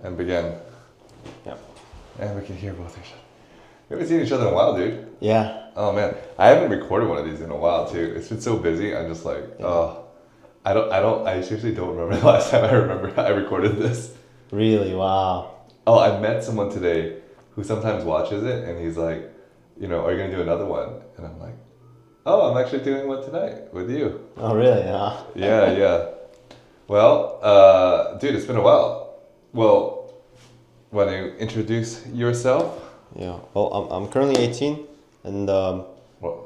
and begin. Yeah. And we can hear both each other. We haven't seen each other in a while, dude. Yeah. Oh man, I haven't recorded one of these in a while too. It's been so busy. I'm just like, oh, I seriously don't remember the last time I recorded this. Really? Wow. Oh, I met someone today who sometimes watches it, and he's like, are you gonna do another one? And I'm like, oh, I'm actually doing one tonight with you. Oh, really? Yeah. Yeah. Well, dude, it's been a while. Well, want to introduce yourself? Yeah. Well, I'm currently 18, and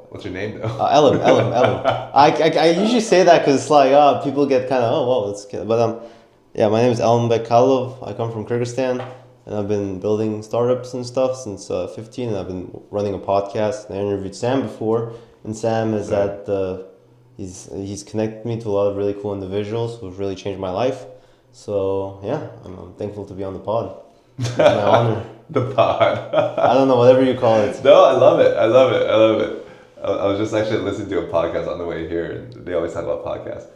What's your name though? Elim. I usually say that because it's like people get kind of wow, that's good. But yeah, my name is Elim Kalilov. I come from Kyrgyzstan, and I've been building startups and stuff since 15. And I've been running a podcast. And I interviewed Sam before, and Sam is he's connected me to a lot of really cool individuals who've really changed my life. So yeah, I'm thankful to be on the pod. It's my honor. The pod. I don't know, whatever you call it. No, I love it. I was just actually listening to a podcast on the way here, and they always talk about podcasts.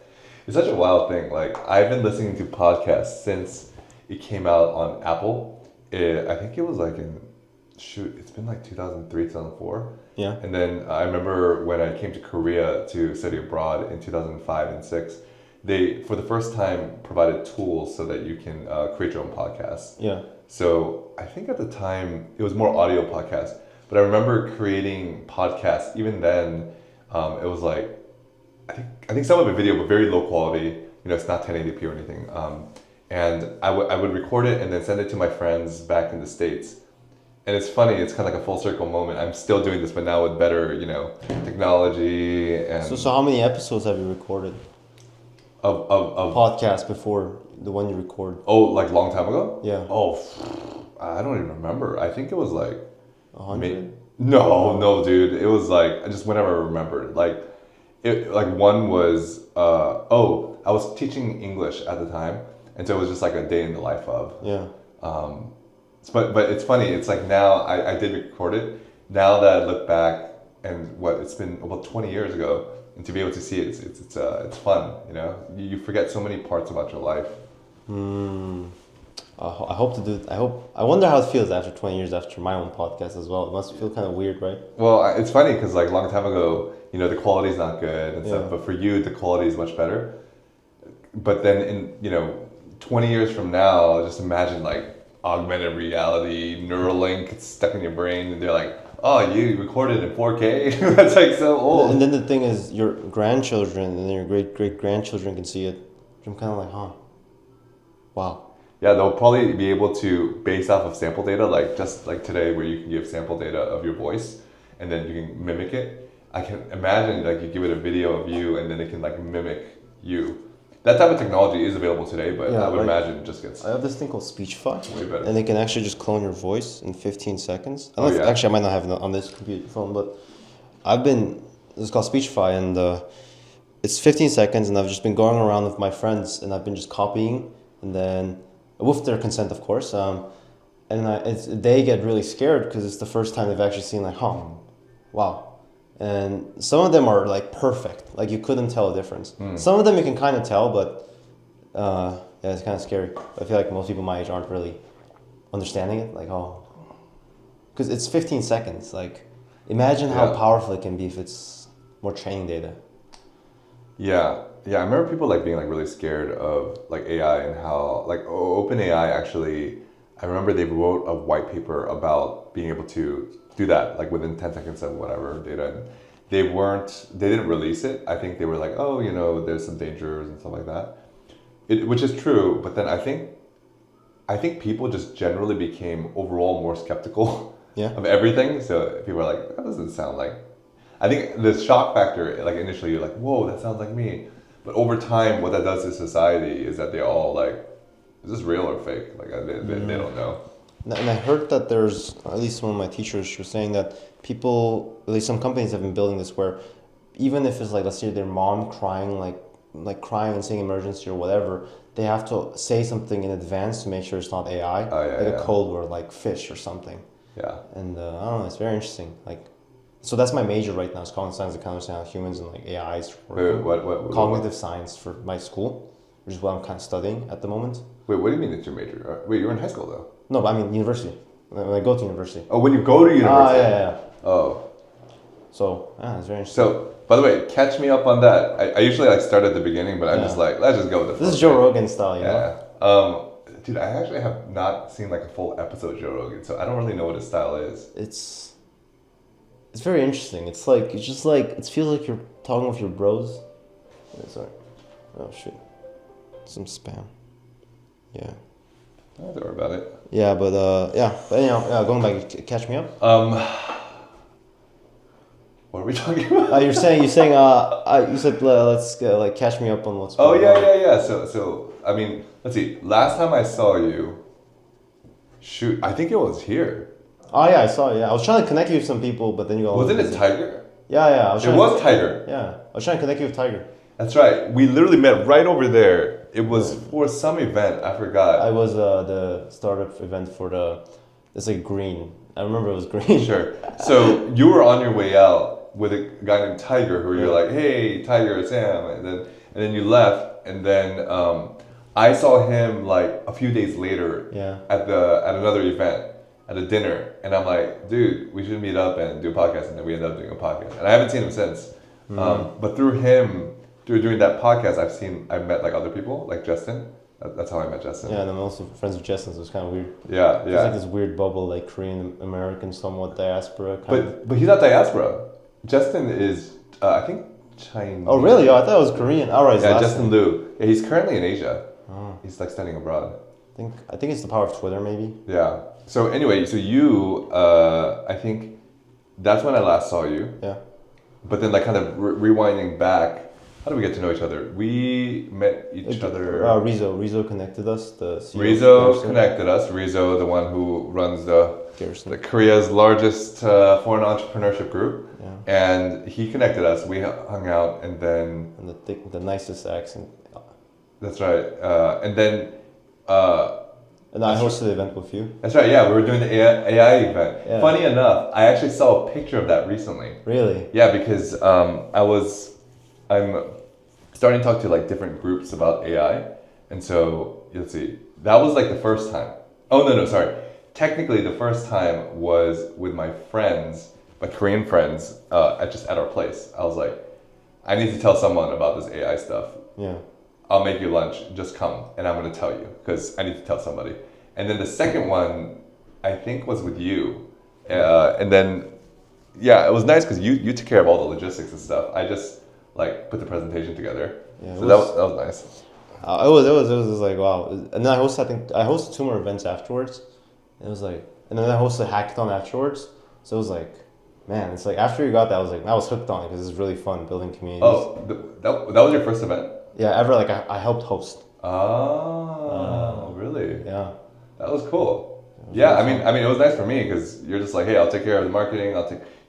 It's such a wild thing. Like, I've been listening to podcasts since it came out on Apple. I think it was like it's been like 2003, 2004. Yeah. And then I remember when I came to Korea to study abroad in 2005 and 6, they, for the first time, provided tools so that you can create your own podcasts. Yeah. So I think at the time it was more audio podcasts, but I remember creating podcasts. Even then, it was like I think some of it video, but very low quality. It's not 1080p or anything. And I would record it and then send it to my friends back in the States. And it's funny. It's kind of like a full circle moment. I'm still doing this, but now with better, technology and. So how many episodes have you recorded? Of podcast before the one you record? Oh, like long time ago? Yeah. Oh, I don't even remember. I think it was like 100? No, dude. It was like just whenever I remembered. One was I was teaching English at the time, and so it was just like a day in the life of. Yeah. But it's funny. It's like now I did record it. Now that I look back and it's been about 20 years ago. And to be able to see it, it's fun, You forget so many parts about your life. I hope to do it. I wonder how it feels after 20 years after my own podcast as well. It must feel kind of weird, right? Well, it's funny because like a long time ago, the quality's not good and stuff. Yeah. But for you, the quality is much better. But then in 20 years from now, just imagine like augmented reality, Neuralink, it's stuck in your brain, and they're like, oh, you recorded in 4K? That's like so old. And then the thing is, your grandchildren and your great-great-grandchildren can see it. I'm kind of like, huh. Wow. Yeah, they'll probably be able to, based off of sample data, like just like today where you can give sample data of your voice and then you can mimic it. I can imagine like you give it a video of you and then it can like mimic you. That type of technology is available today, but Yeah, I would imagine it just gets I have this thing called Speechify, way better. and they can actually just clone your voice in 15 seconds. Yeah. Actually, I might not have it on this computer phone, but it's called Speechify, and it's 15 seconds, and I've just been going around with my friends, and I've been just copying, and then with their consent, of course, they get really scared because it's the first time they've actually seen like, wow. And some of them are like perfect, like you couldn't tell a difference. Some of them you can kind of tell, but yeah, it's kind of scary. I feel like most people my age aren't really understanding it, like because it's 15 seconds. Like, imagine how powerful it can be if it's more training data. Yeah. I remember people like being like really scared of like AI and how like OpenAI actually. I remember they wrote a white paper about being able to do that like within 10 seconds of whatever data. And they didn't release it. I think they were like, there's some dangers and stuff like that. Which is true, but then I think people just generally became overall more skeptical of everything. So people are like, that doesn't sound like. I think the shock factor, like initially you're like, whoa, that sounds like me. But over time, what that does to society is that they all like, is this real or fake? Like they don't know. And I heard that there's, at least one of my teachers, she was saying that people, at least some companies have been building this where even if it's like, let's say their mom crying, like crying and saying emergency or whatever, they have to say something in advance to make sure it's not AI, a code word like fish or something. Yeah. And I don't know, it's very interesting. Like, so that's my major right now, is cognitive science, I kind of understand how humans and like AIs work. What Cognitive science for my school. which is what I'm kind of studying at the moment. Wait, what do you mean it's your major? Wait, you're in high school though. No, but I mean university. When I go to university. Oh, when you go to university. Yeah. Oh. So it's very interesting. So, by the way, catch me up on that. I usually like start at the beginning, but I'm just like, let's just go with the. This is Joe Rogan style, you know. Dude, I actually have not seen like a full episode of Joe Rogan, so I don't really know what his style is. It's very interesting. It's just like it feels like you're talking with your bros. Sorry. Oh shit. Some spam. Yeah. Don't worry about it. Yeah, but But anyhow, going back, catch me up. What are we talking about? You said let's like catch me up on what's going on. Yeah. So I mean, let's see. Last time I saw you, shoot, I think it was here. Oh yeah, I saw it. Yeah, I was trying to connect you with some people, but then you got. Wasn't it Tiger? Yeah. It was Tiger. Yeah, I was trying to connect you with Tiger. That's right. We literally met right over there. It was for some event. I forgot. I was the startup event for it's like green. I remember it was green. Sure. So you were on your way out with a guy named Tiger, who you're like, hey, Tiger, Sam, and then you left, and then I saw him like a few days later at another event at a dinner, and I'm like, dude, we should meet up and do a podcast, and then we ended up doing a podcast, and I haven't seen him since. But through him, during that podcast, I've met like other people, like Justin. That's how I met Justin. Yeah, and I'm also friends with Justin, so it's kind of weird. Yeah. It's like this weird bubble, like Korean American, somewhat diaspora. But he's not diaspora. Justin is, I think, Chinese. Oh really? Oh, I thought it was Korean. All right. Yeah, Justin Liu. Yeah, he's currently in Asia. Oh. He's like studying abroad. I think it's the power of Twitter, maybe. Yeah. So anyway, you, I think, that's when I last saw you. Yeah. But then, like, kind of rewinding back. How did we get to know each other? We met each other. Rizzo connected us. The CEO Rizzo connected us. Rizzo, the one who runs the Korea's largest foreign entrepreneurship group. Yeah. And he connected us. We hung out, and then. And the nicest accent. That's right. And then. And I hosted the event with you. That's right. Yeah, we were doing the AI event. Yeah. Funny enough, I actually saw a picture of that recently. Really? Yeah, because I'm starting to talk to like different groups about AI, and so let's see. That was like the first time. Oh no, sorry. Technically, the first time was with my friends, my Korean friends, at our place. I was like, I need to tell someone about this AI stuff. Yeah. I'll make you lunch. Just come, and I'm gonna tell you because I need to tell somebody. And then the second one, I think, was with you, and then yeah, it was nice because you took care of all the logistics and stuff. I just like put the presentation together. Yeah, so that was nice. It was like wow. And then I hosted 2 more events afterwards. And it was like, and then I hosted a hackathon afterwards. So it was like, man, it's like after you got that, I was hooked on it because it's really fun building communities. Oh, that was your first event? Yeah, ever. Like I helped host. Oh, really? Yeah. That was cool. Yeah, I mean, it was nice for me because you're just like, hey, I'll take care of the marketing.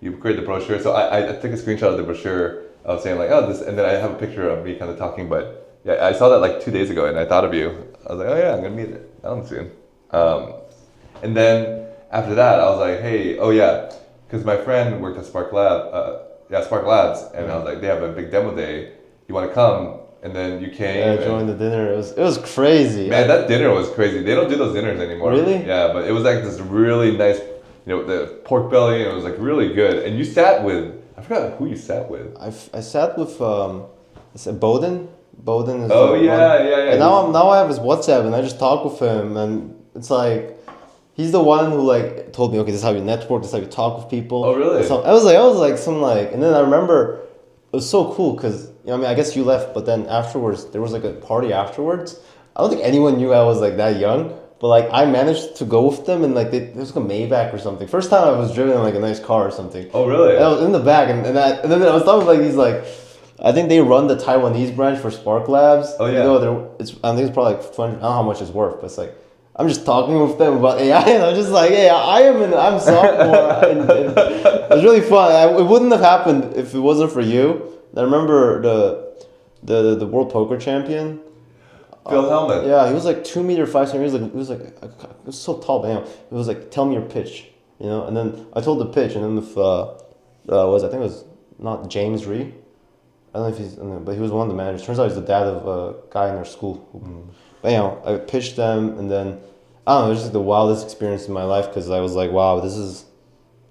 You create the brochure. So I took a screenshot of the brochure. I was saying like, oh, this, and then I have a picture of me kind of talking. But yeah, I saw that like 2 days ago, and I thought of you. I was like, oh yeah, I'm gonna meet Elim soon. And then after that, I was like, hey, oh yeah, because my friend worked at Spark Labs, and I was like, they have a big demo day. You want to come? And then you came. Yeah, I joined the dinner. It was crazy. Man, that dinner was crazy. They don't do those dinners anymore. Really? Yeah, but it was like this really nice, the pork belly, and it was like really good. And you sat with, I forgot who you sat with. I sat with Bowden. Bowden is. Oh yeah. And now I have his WhatsApp, and I just talk with him, and it's like. He's the one who like told me, okay, this is how you network, this is how you talk with people. Oh really? So I was like, and then I remember it was so cool because I guess you left, but then afterwards there was like a party afterwards. I don't think anyone knew I was like that young, but like I managed to go with them and like there was like a Maybach or something. First time I was driven in like a nice car or something. Oh really? And I was in the back and then I was talking like these like. I think they run the Taiwanese branch for Spark Labs. Oh yeah. I think it's probably like 200, I don't know how much it's worth, but it's like. I'm just talking with them about AI, and I'm just like, hey, I'm sophomore. and it was really fun. It wouldn't have happened if it wasn't for you. I remember the world poker champion. Phil Hellman. Yeah, he was like 2.5 meters. He was so tall, but he was like, tell me your pitch, And then I told the pitch, and then with I think it was not James Ree. I don't know if he's, but he was one of the managers. Turns out he's the dad of a guy in our school. But you know, I pitched them, and then I don't know. It was just the wildest experience in my life because I was like, wow, this is,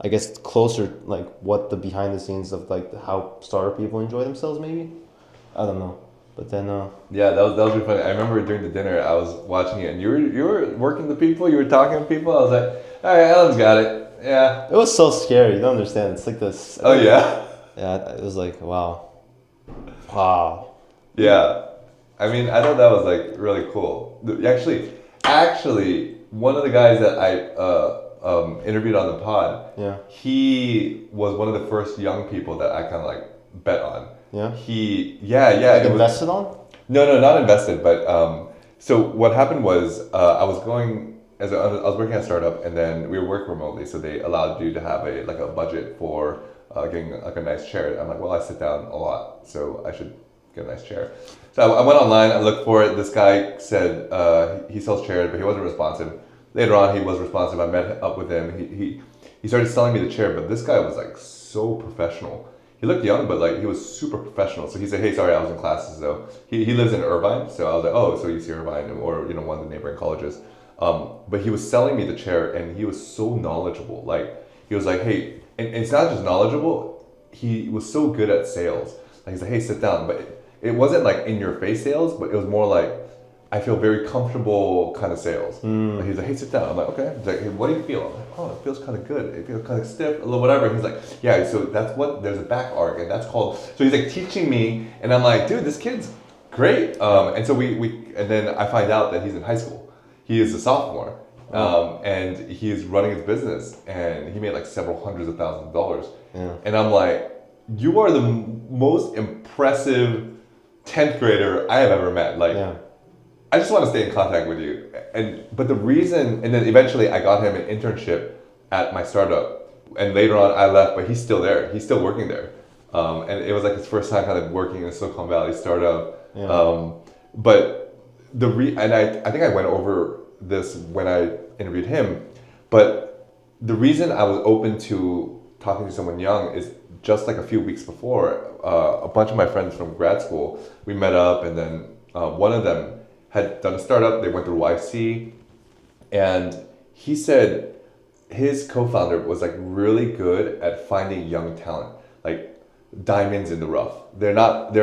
I guess, closer like what the behind the scenes of like how startup people enjoy themselves. Maybe I don't know. But then Yeah, that was really funny. I remember during the dinner, I was watching it, and you were working the people, you were talking to people. I was like, all right, Alan's got it. Yeah. it was so scary. You don't understand. It's like this. Oh yeah. Yeah, it was like wow. Wow. Yeah. I mean, I thought that was like really cool. Actually, one of the guys that I interviewed on the pod, Yeah. he was one of the first young people that I kind of like bet on. Yeah. Yeah. Like it was- invested on? No, not invested. But so what happened was I was working at a startup, and then we were working remotely, so they allowed you to have a budget for getting like a nice chair. I'm like, well, I sit down a lot, so I should get a nice chair. So I went online, I looked for it. This guy said he sells chairs, but he wasn't responsive. Later on, he was responsive. I met up with him. He started selling me the chair, but this guy was like so professional. He looked young, but like he was super professional. So he said, "Hey, sorry, I was in classes though." He lives in Irvine, so I was like, "Oh, so UC Irvine or one of the neighboring colleges." But he was selling me the chair, and he was so knowledgeable. Like he was like, "Hey," and it's not just knowledgeable. He was so good at sales. Like he's like, "Hey, sit down," but it wasn't like in your face sales, but it was more like I feel very comfortable kind of sales. Like he's like, "Hey, sit down." I'm like, "Okay." He's like, "Hey, what do you feel?" I'm like, "Oh, it feels kind of good. It feels kind of stiff, a little whatever." He's like, "Yeah, so that's what there's a back arc, and that's called." So he's like teaching me, and I'm like, "Dude, this kid's great." And so and then I find out that he's in high school. He is a sophomore, and he is running his business, and he made like several hundreds of thousands of dollars. Yeah. And I'm like, "You are the most impressive 10th grader I have ever met." Like. Yeah. I just want to stay in contact with you. But the reason, and then eventually I got him an internship at my startup. And later on I left, but he's still there. He's still working there. And it was like his first time kind of working in a Silicon Valley startup. Yeah. But I think I went over this when I interviewed him. But the reason I was open to talking to someone young is just like a few weeks before, a bunch of my friends from grad school, we met up, and then one of them had done a startup. They went through YC, and he said his co-founder was like really good at finding young talent, like diamonds in the rough. They're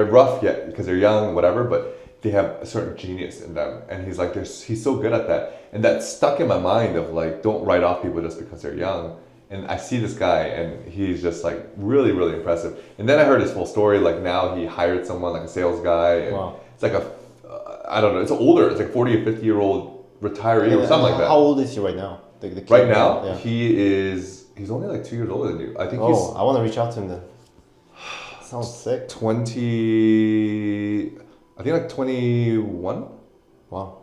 rough yet because they're young, whatever, but they have a certain genius in them. And he's like, he's so good at that. And that stuck in my mind of like, don't write off people just because they're young. And I see this guy, and he's just like really, really impressive. And then I heard his full story. Like now he hired someone like a sales guy, and Wow. it's like I don't know, it's older. It's like 40 or 50-year-old retiree or something like that. How old is he right now? The kid Right now, yeah. he's only like 2 years older than you. I think he's I want to reach out to him then. Sounds sick. 20, I think like 21, Wow.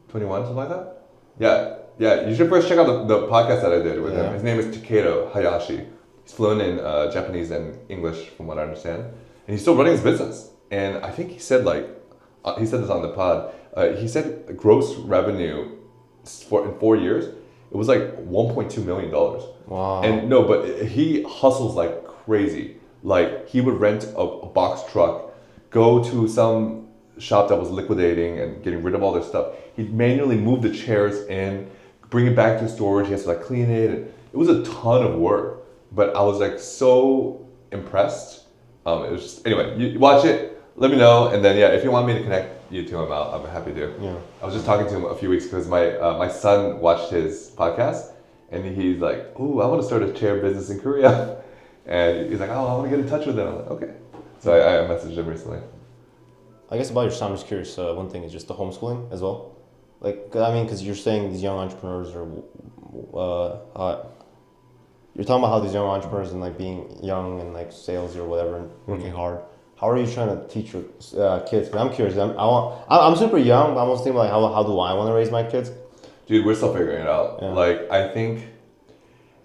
21, something like that. Yeah. You should first check out the podcast that I did with him. Yeah. His name is Takedo Hayashi. He's fluent in Japanese and English, from what I understand, and he's still running his business. And I think he said he said this on the pod. He said gross revenue in 4 years, it was like $1.2 million. Wow. And no, but he hustles like crazy. Like he would rent a box truck, go to some shop that was liquidating and getting rid of all their stuff. He'd manually move the chairs in, bring it back to storage. He has to like clean it. And it was a ton of work, but I was like so impressed. It was just, anyway, you watch it. Let me know, and then if you want me to connect you to him, I'm happy to. Yeah. I was just talking to him a few weeks because my son watched his podcast, and he's like, "Ooh, I want to start a chair business in Korea," and he's like, "Oh, I want to get in touch with them." I'm like, "Okay," so I messaged him recently. I guess about your son, I'm just curious. One thing is just the homeschooling as well. Like, I mean, because you're saying these young entrepreneurs are, you're talking about how these young entrepreneurs and like being young and like sales or whatever and working hard. How are you trying to teach your kids? 'Cause I'm curious. I'm super young, but I'm almost thinking like, how do I want to raise my kids? Dude, we're still figuring it out. Yeah. Like, I think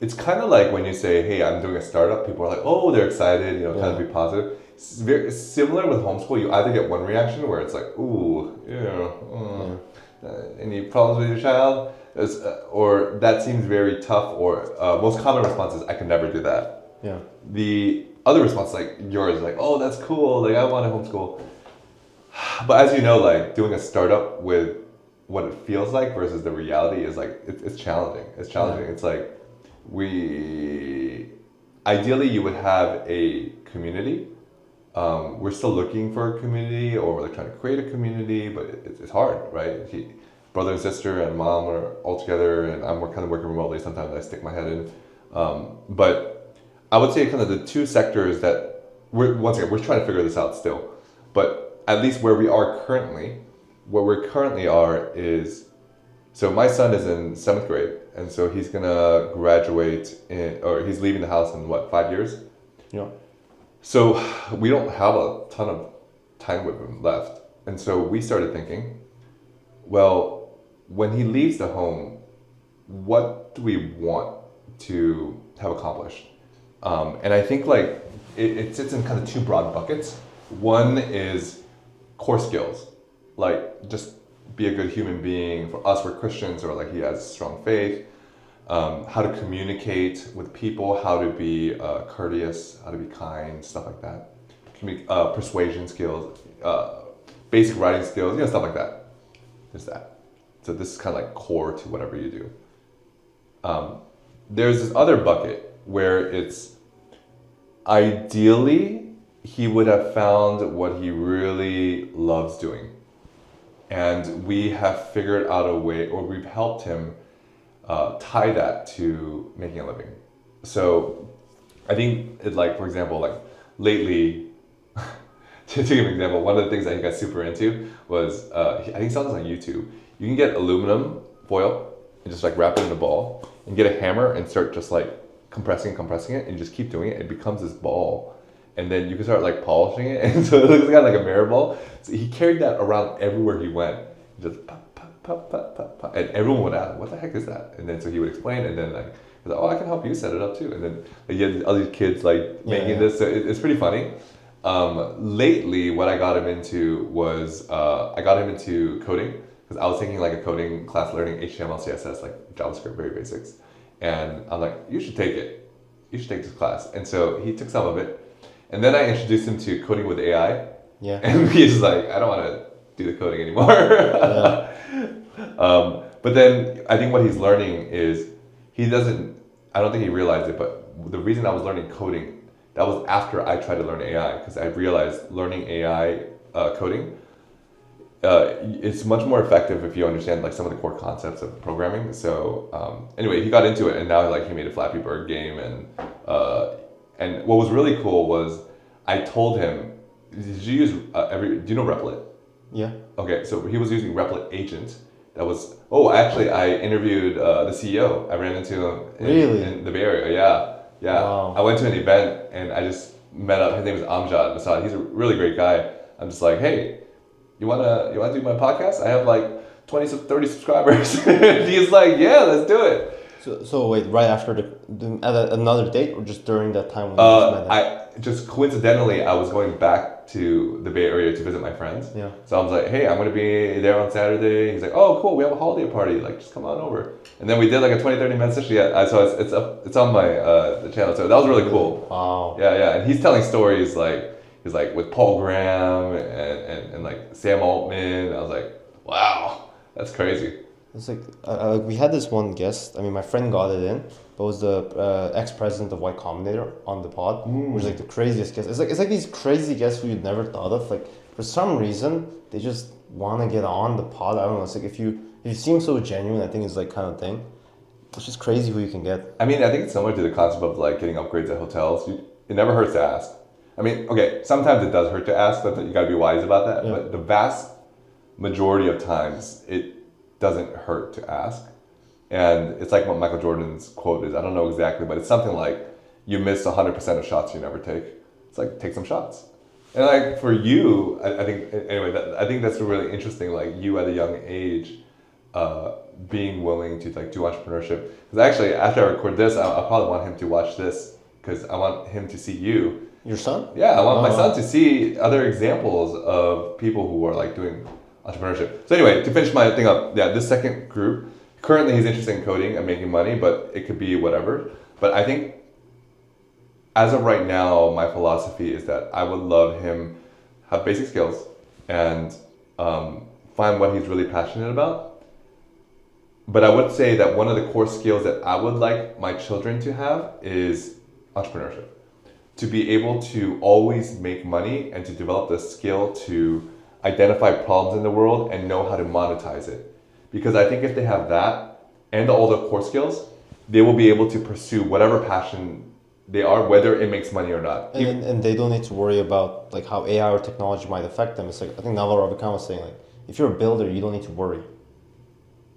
it's kind of like when you say, "Hey, I'm doing a startup," people are like, "Oh, they're excited," kind of be positive. It's very similar with homeschool. You either get one reaction where it's like, "Ooh, any problems with your child?" Or that seems very tough, or most common response is, "I can never do that." Yeah. The other responses like yours, like, oh, that's cool, like I want to homeschool. But as you know, like doing a startup with what it feels like versus the reality is like it's challenging. It's challenging. Yeah. It's like ideally you would have a community. We're still looking for a community, or we're like trying to create a community, but it's hard, right? Brother and sister and mom are all together, and we're kind of working remotely. Sometimes I stick my head in, but I would say kind of the two sectors that we're trying to figure this out still, but at least where we are currently, are is, so my son is in 7th grade, and so he's gonna graduate or he's leaving the house in 5 years? Yeah. So we don't have a ton of time with him left. And so we started thinking, well, when he leaves the home, what do we want to have accomplished? And I think like it sits in kind of two broad buckets. One is core skills, like just be a good human being. For us, we're Christians, or like he has strong faith. How to communicate with people, how to be courteous, how to be kind, stuff like that. Persuasion skills, basic writing skills, stuff like that. There's that. So this is kind of like core to whatever you do. There's this other bucket where it's ideally he would have found what he really loves doing. And we have figured out a way, or we've helped him tie that to making a living. So I think it, like, for example, like lately, to give an example, one of the things that he got super into was, I think he saw this on YouTube. You can get aluminum foil and just like wrap it in a ball and get a hammer and start just like compressing it, and just keep doing it. It becomes this ball. And then you can start like polishing it, and so it looks kind of like a mirror ball. So he carried that around everywhere he went. Just pop, pop, pop, pop, pop, pop. And everyone would ask, what the heck is that? And then so he would explain, and then like, he's like, oh, I can help you set it up too. And then like, you had all these kids like making this. So it's pretty funny. Lately, what I got him into was, I got him into coding, because I was taking like a coding class learning HTML, CSS, like JavaScript, very basics. And I'm like, you should take it. You should take this class. And so he took some of it. And then I introduced him to coding with AI. Yeah. And he's like, I don't want to do the coding anymore. But then I think what he's learning is I don't think he realized it, but the reason I was learning coding, that was after I tried to learn AI, because I realized learning AI coding, it's much more effective if you understand like some of the core concepts of programming. So anyway, he got into it, and now like he made a Flappy Bird game, and what was really cool was I told him, did you use do you know Replit? Yeah. Okay, so he was using Replit Agent. That was, actually I interviewed the CEO. I ran into him in the Bay Area. Yeah. Wow. I went to an event and I just met up. His name is Amjad Masad. He's a really great guy. I'm just like, hey, you wanna do my podcast? I have like 20 to 30 subscribers. He's like, yeah, let's do it. So wait, right after at another date, or just during that time when you just met him? I just coincidentally, I was going back to the Bay Area to visit my friends. Yeah. So I was like, hey, I'm gonna be there on Saturday. He's like, oh, cool, we have a holiday party. Like, just come on over. And then we did like a 20-30 minute session. Yeah. So it's on my the channel. So that was really cool. Wow. Yeah. And he's telling stories like he's like with Paul Graham and like Sam Altman. I was like, wow, that's crazy. It's like we had this one guest. I mean, my friend got it in, but it was the ex-president of Y Combinator on the pod, which is like the craziest guest. It's like these crazy guests who you'd never thought of. Like for some reason, they just want to get on the pod. I don't know. It's like if you seem so genuine, I think it's like kind of thing. It's just crazy who you can get. I mean, I think it's similar to the concept of like getting upgrades at hotels. It never hurts to ask. I mean, okay, sometimes it does hurt to ask, but you got to be wise about that. Yeah. But the vast majority of times, it doesn't hurt to ask. And it's like what Michael Jordan's quote is. I don't know exactly, but it's something like, you miss 100% of shots you never take. It's like, take some shots. And like for you, I think, anyway, I think that's really interesting, like you at a young age, being willing to like do entrepreneurship. Because actually, after I record this, I probably want him to watch this, because I want him to see you. Your son? Yeah, I want my son to see other examples of people who are like doing entrepreneurship. So anyway, to finish my thing up, this second group, currently he's interested in coding and making money, but it could be whatever. But I think as of right now, my philosophy is that I would love him have basic skills and find what he's really passionate about. But I would say that one of the core skills that I would like my children to have is entrepreneurship. To be able to always make money and to develop the skill to identify problems in the world and know how to monetize it. Because I think if they have that and all the core skills, they will be able to pursue whatever passion they are, whether it makes money or not. And they don't need to worry about like how AI or technology might affect them. It's like, I think Naval Ravikant was saying, like, if you're a builder, you don't need to worry.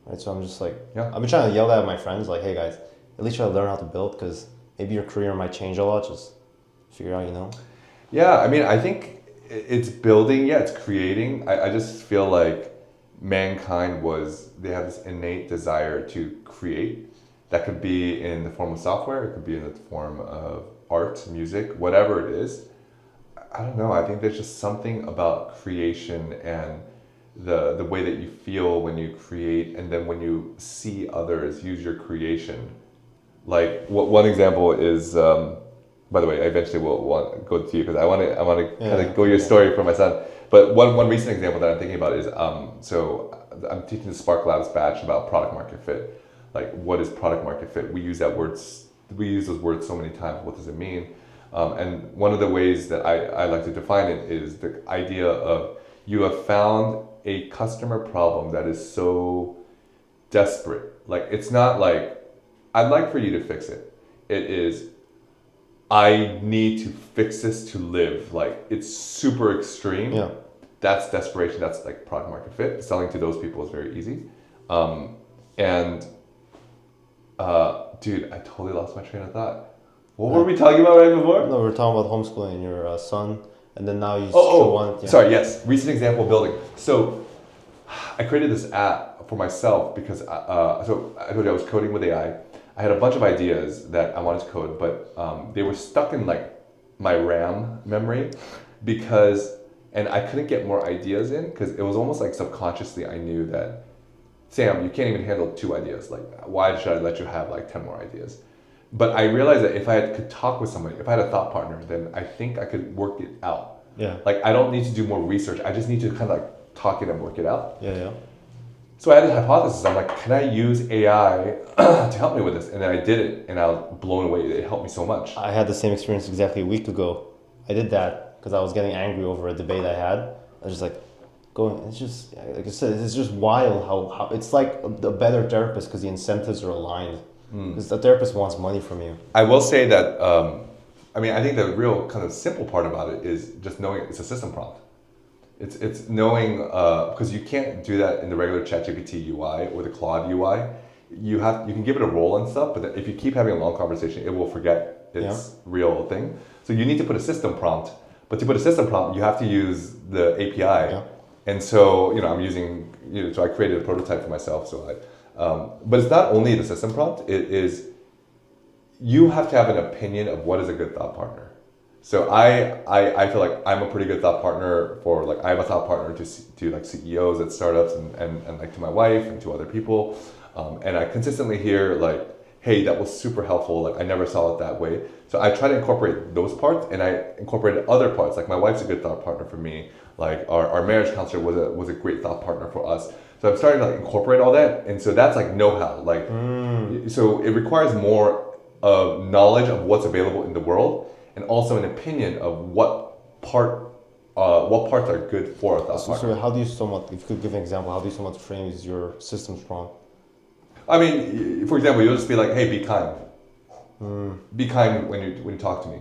Right? So I'm just like, I've been trying to yell that at my friends, like, hey guys, at least try to learn how to build, because maybe your career might change a lot. Just figure out, Yeah, I mean, I think it's building, it's creating. I just feel like mankind they have this innate desire to create. That could be in the form of software, it could be in the form of art, music, whatever it is. I don't know, I think there's just something about creation and the way that you feel when you create, and then when you see others use your creation. Like one example is, by the way, I eventually will go to you because I want to kind of go your story for my son. But one recent example that I'm thinking about is, so I'm teaching the Spark Labs batch about product market fit. Like, what is product market fit? We use those words so many times. What does it mean? And one of the ways that I like to define it is the idea of you have found a customer problem that is so desperate. Like, it's not like, I'd like for you to fix it. It is, I need to fix this to live. Like, it's super extreme. Yeah. That's desperation. That's like product market fit. Selling to those people is very easy. Dude, I totally lost my train of thought. What were we talking about right before? No, we were talking about homeschooling your son, and then now you Sorry, yes. Recent example of building. So I created this app for myself because so I told you I was coding with AI. I had a bunch of ideas that I wanted to code, but they were stuck in like my RAM memory and I couldn't get more ideas in because it was almost like subconsciously I knew that, Sam, you can't even handle 2 ideas. Like, why should I let you have like 10 more ideas? But I realized that if I could talk with somebody, if I had a thought partner, then I think I could work it out. Yeah. Like, I don't need to do more research. I just need to kind of like talk it and work it out. Yeah. So I had a hypothesis. I'm like, can I use AI to help me with this? And then I did it, and I was blown away. It helped me so much. I had the same experience exactly a week ago. I did that because I was getting angry over a debate I had. I was just like, it's just, like I said, it's just wild how it's like a better therapist because the incentives are aligned. Because the therapist wants money from you. I will say that, I think the real kind of simple part about it is just knowing it's a system prompt. It's knowing, because you can't do that in the regular ChatGPT UI or the Claude UI. You can give it a role and stuff, but if you keep having a long conversation, it will forget its real thing. So you need to put a system prompt. But to put a system prompt, you have to use the API. Yeah. And so, I'm using, so I created a prototype for myself. But it's not only the system prompt, it is, you have to have an opinion of what is a good thought partner. So I feel like I'm a pretty good thought partner I'm a thought partner to like CEOs at startups and like to my wife and to other people. And I consistently hear like, hey, that was super helpful. Like, I never saw it that way. So I try to incorporate those parts, and I incorporated other parts. Like, my wife's a good thought partner for me. Like, our marriage counselor was a great thought partner for us. So I'm starting to like incorporate all that. And so that's like know-how. Like, so it requires more of knowledge of what's available in the world, and also an opinion of what parts are good for a thought partner. So how do you somewhat, if you could give an example, how do you somewhat frame your systems prompt? I mean, for example, you'll just be like, hey, be kind. Be kind when you talk to me.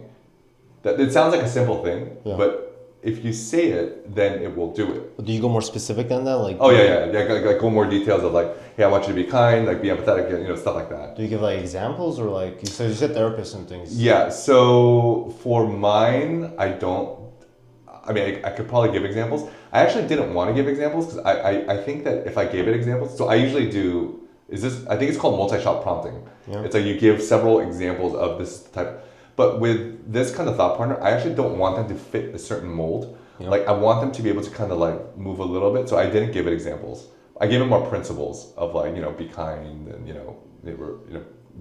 It sounds like a simple thing, but if you say it, then it will do it. Do you go more specific than that? Like, like go more details of like, hey, I want you to be kind, like be empathetic, stuff like that. Do you give like examples or like, you said therapists and things? Yeah, so for mine, I could probably give examples. I actually didn't want to give examples because I think that if I gave it examples, so I usually do, I think it's called multi-shot prompting. Yeah. It's like you give several examples of this type. But with this kind of thought partner, I actually don't want them to fit a certain mold. Yeah. Like, I want them to be able to kind of like move a little bit. So I didn't give it examples. I gave it more principles of like, be kind and,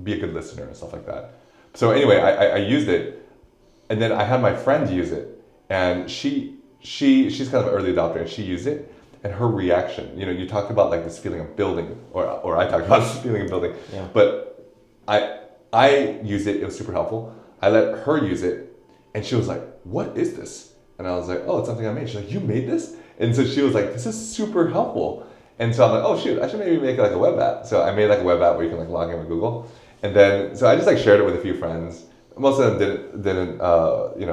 be a good listener and stuff like that. So anyway, I used it. and then I had my friend use it, and she's kind of an early adopter, and she used it, and her reaction, you talked about like this feeling of building, or I talked about this feeling of building, Yeah. but I used it. It was super helpful. I let her use it, and she was like, "What is this?" And I was like, "Oh, it's something I made." She's like, "You made this?" And so she was like, "This is super helpful." And so I'm like, "Oh shoot, I should maybe make like a web app." So I made like a web app where you can like log in with Google, and then so I just like shared it with a few friends. Most of them didn't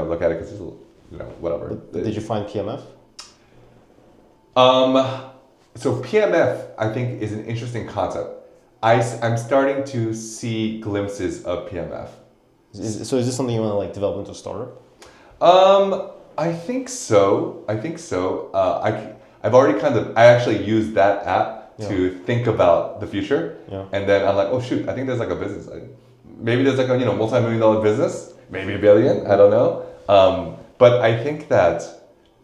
look at it because whatever. Did you find PMF? So PMF I think is an interesting concept. I'm starting to see glimpses of PMF. So is this something you want to like develop into a startup? I think so. I've already I actually used that app to think about the future. Yeah. And then I'm like, oh shoot, I think there's like a business. Maybe there's like a multi-million-dollar business, maybe $1 billion, I don't know. But I think that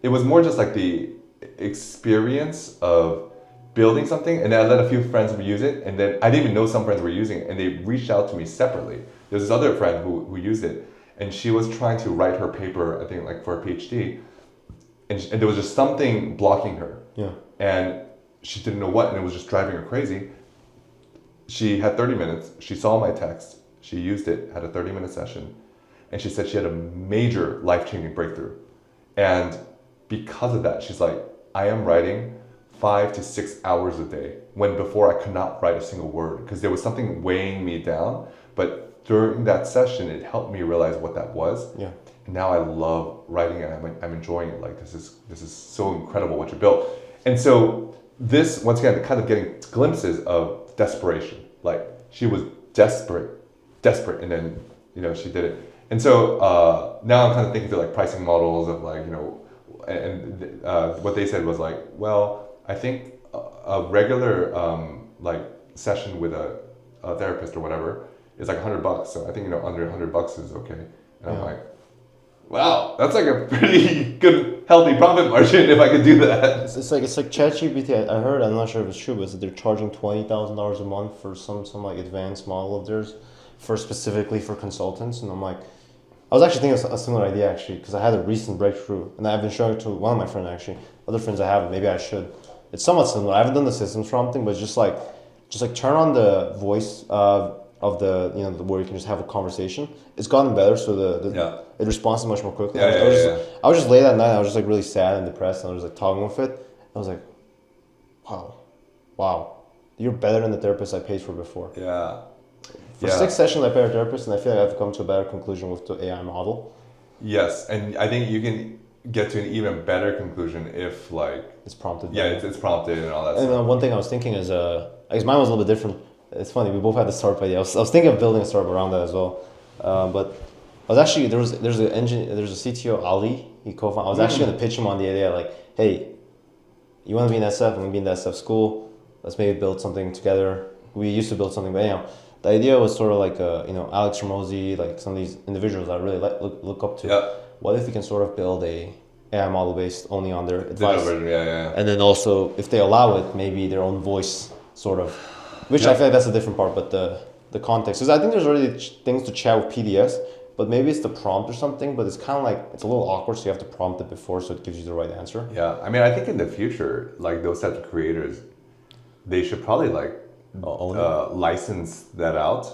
it was more just like the experience of building something, and then I let a few friends use it, and then I didn't even know some friends were using it, and they reached out to me separately. There's this other friend who used it, and she was trying to write her paper, I think like for a PhD, and there was just something blocking her. Yeah. And she didn't know what, and it was just driving her crazy. She had 30 minutes. She saw my text. She used it, had a 30-minute session, and she said she had a major life-changing breakthrough. And because of that, she's like, I am writing 5 to 6 hours a day, when before I could not write a single word because there was something weighing me down. But during that session, it helped me realize what that was. Yeah. And now I love writing it. I'm enjoying it. Like this is so incredible what you built. And so this, once again, kind of getting glimpses of desperation. Like she was desperate, and then she did it. And so now I'm kind of thinking through like pricing models of like and what they said was like, well, I think a regular like session with a therapist or whatever is like $100. So I think under $100 is okay. And I'm like, wow, that's like a pretty good healthy profit margin if I could do that. It's like ChatGPT. I heard, I'm not sure if it's true, but they're charging $20,000 a month for some like advanced model of theirs, specifically for consultants. And I'm like, I was actually thinking of a similar idea actually, because I had a recent breakthrough, and I've been showing it to one of my friends actually. Other friends I haven't. Maybe I should. It's somewhat similar. I haven't done the systems prompting, but just like turn on the voice of the where you can just have a conversation. It's gotten better, so it responds much more quickly. I was just late at night. I was just like really sad and depressed, and I was like talking with it. I was like, wow, you're better than the therapist I paid for before. Yeah. For 6 sessions, I paid a therapist, and I feel like I've come to a better conclusion with the AI model. Yes, and I think you can get to an even better conclusion if like it's prompted. Yeah, it's prompted and all that. And one thing I was thinking is, I guess mine was a little bit different. It's funny, we both had the startup idea. I was thinking of building a startup around that as well, but I was actually there's a CTO Ali, he co-founded. I was actually going to pitch him on the idea like, hey, you want to be in SF? I'm going to be in the SF school. Let's maybe build something together. We used to build something, but anyhow. The idea was sort of like, Alex Ramosi, like some of these individuals I really look up to. Yeah. What if we can sort of build a AI model based only on their advice? Yeah. And then also, if they allow it, maybe their own voice, sort of, which I feel like that's a different part, but the context. Because I think there's already things to chat with PDS, but maybe it's the prompt or something, but it's kind of like, it's a little awkward, so you have to prompt it before so it gives you the right answer. Yeah, I mean, I think in the future, like those types of creators, they should probably like license that out.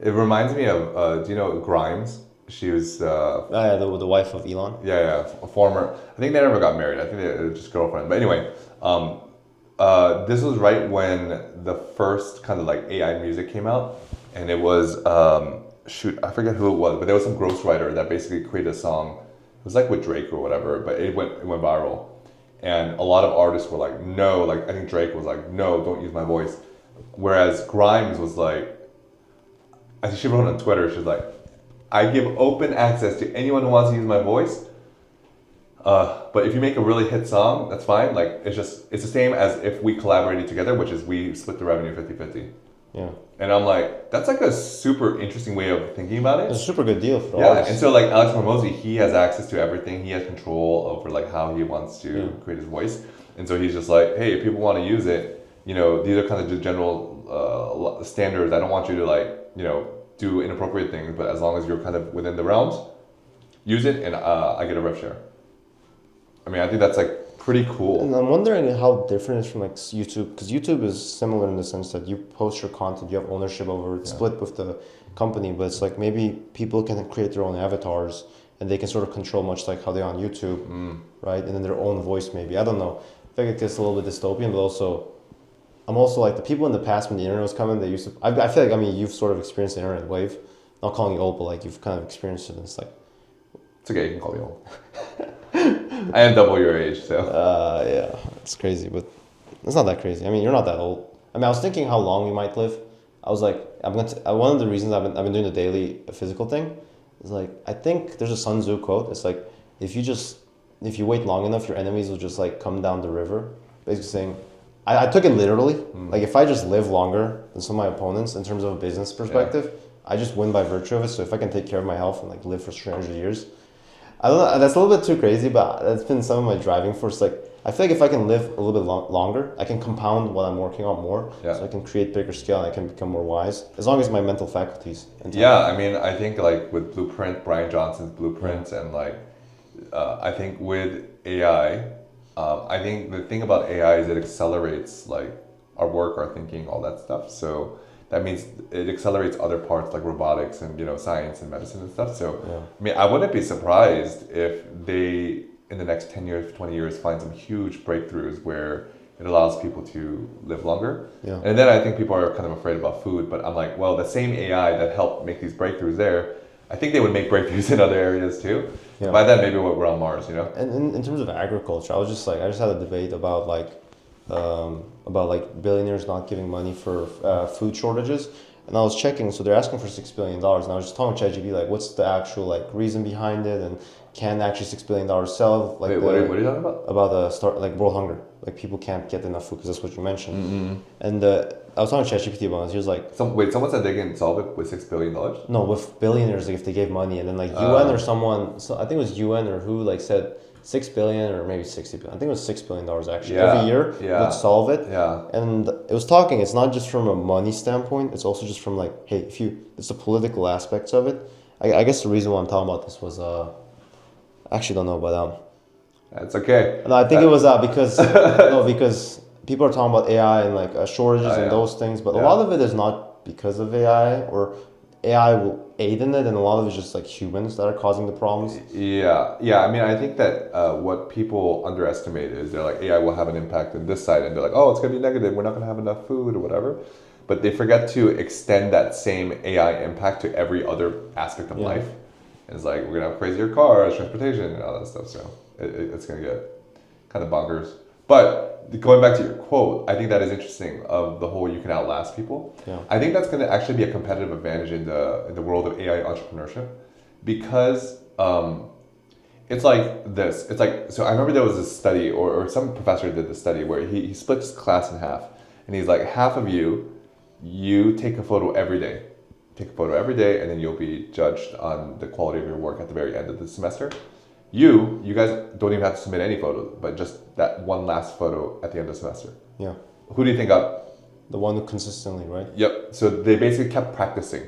It reminds me of, do you know Grimes? She was the wife of Elon. Yeah, a former. I think they never got married. I think they were just girlfriends. But anyway, this was right when the first kind of like AI music came out, and it was I forget who it was, but there was some ghostwriter that basically created a song. It was like with Drake or whatever, but it went viral, and a lot of artists were like, no, like I think Drake was like, no, don't use my voice. Whereas Grimes was like, I think she wrote on Twitter, she's like, I give open access to anyone who wants to use my voice. But if you make a really hit song, that's fine. Like it's the same as if we collaborated together, which is we split the revenue 50-50. Yeah. And I'm like, that's like a super interesting way of thinking about it. It's a super good deal for all. And so like Alex Hormozy, he has access to everything. He has control over like how he wants to create his voice. And so he's just like, hey, if people want to use it, these are kind of just general standards. I don't want you to like, do inappropriate things, but as long as you're kind of within the realms, use it, and I get a rev share. I mean, I think that's like pretty cool. And I'm wondering how different it is from like YouTube, because YouTube is similar in the sense that you post your content, you have ownership over it, split with the company, but it's like maybe people can create their own avatars and they can sort of control much like how they're on YouTube, right? And then their own voice maybe. I don't know. I think it gets a little bit dystopian, but also, I'm also like the people in the past when the internet was coming, they used to, I feel like, I mean, you've sort of experienced the internet wave. Not calling you old, but like you've kind of experienced it, and it's like, it's okay, you can call me old. I am double your age, so. Yeah, it's crazy, but it's not that crazy. I mean, you're not that old. I mean, I was thinking how long we might live. I was like, one of the reasons I've been doing the daily physical thing is like, I think there's a Sun Tzu quote. It's like, if you wait long enough, your enemies will just like come down the river. Basically saying, I took it literally. Like if I just live longer than some of my opponents in terms of a business perspective, I just win by virtue of it. So if I can take care of my health and like live for 300 years, I don't know, that's a little bit too crazy, but that's been some of my driving force. Like, I feel like if I can live a little bit longer, I can compound what I'm working on more. Yeah. So I can create bigger scale and I can become more wise, as long as my mental faculties. Yeah, I mean, I think like with Blueprint, Brian Johnson's Blueprint, and like, I think with AI, I think the thing about AI is it accelerates like our work, our thinking, all that stuff. So that means it accelerates other parts like robotics and, you know, science and medicine and stuff. So, I mean, I wouldn't be surprised if they, in the next 10 years, 20 years, find some huge breakthroughs where it allows people to live longer. Yeah. And then I think people are kind of afraid about food, but I'm like, well, the same AI that helped make these breakthroughs there, I think they would make breakthroughs in other areas too. Yeah. By then, maybe we're on Mars, you know? And in terms of agriculture, I just had a debate about billionaires not giving money for food shortages, and I was checking. So they're asking for $6 billion, and I was just talking to ChatGPT like, what's the actual like reason behind it, and can actually $6 billion sell? Like, what are you talking about? About the start like world hunger, like people can't get enough food because that's what you mentioned. Mm-hmm. And I was talking to ChatGPT about it. He was like, someone said they can solve it with $6 billion? No, with billionaires, like if they gave money, and then like UN or someone, so I think it was UN or who like said 6 billion or maybe 60 billion. I think it was $6 billion actually. Every year would solve it. Yeah. And it was talking, it's not just from a money standpoint, it's also just from like, hey, it's the political aspects of it. I guess the reason why I'm talking about this was, I actually don't know, but that's okay. No, I think it was because because people are talking about AI and like shortages and those things, but a lot of it is not because of AI, or AI will aid in it, and a lot of it's just like humans that are causing the problems. Yeah. I mean, I think that what people underestimate is they're like, AI will have an impact on this side, and they're like, oh, it's going to be negative, we're not going to have enough food or whatever. But they forget to extend that same AI impact to every other aspect of life. And it's like, we're going to have crazier cars, transportation, and all that stuff. So it's going to get kind of bonkers. But going back to your quote, I think that is interesting of the whole you can outlast people. Yeah. I think that's going to actually be a competitive advantage in the world of AI entrepreneurship, because it's like this. It's like, so I remember there was a study, or some professor did the study where he split his class in half, and he's like, half of you take a photo every day. Take a photo every day, and then you'll be judged on the quality of your work at the very end of the semester. You guys don't even have to submit any photos, but just that one last photo at the end of the semester. Yeah. Who do you think got? The one who consistently, right? Yep. So they basically kept practicing,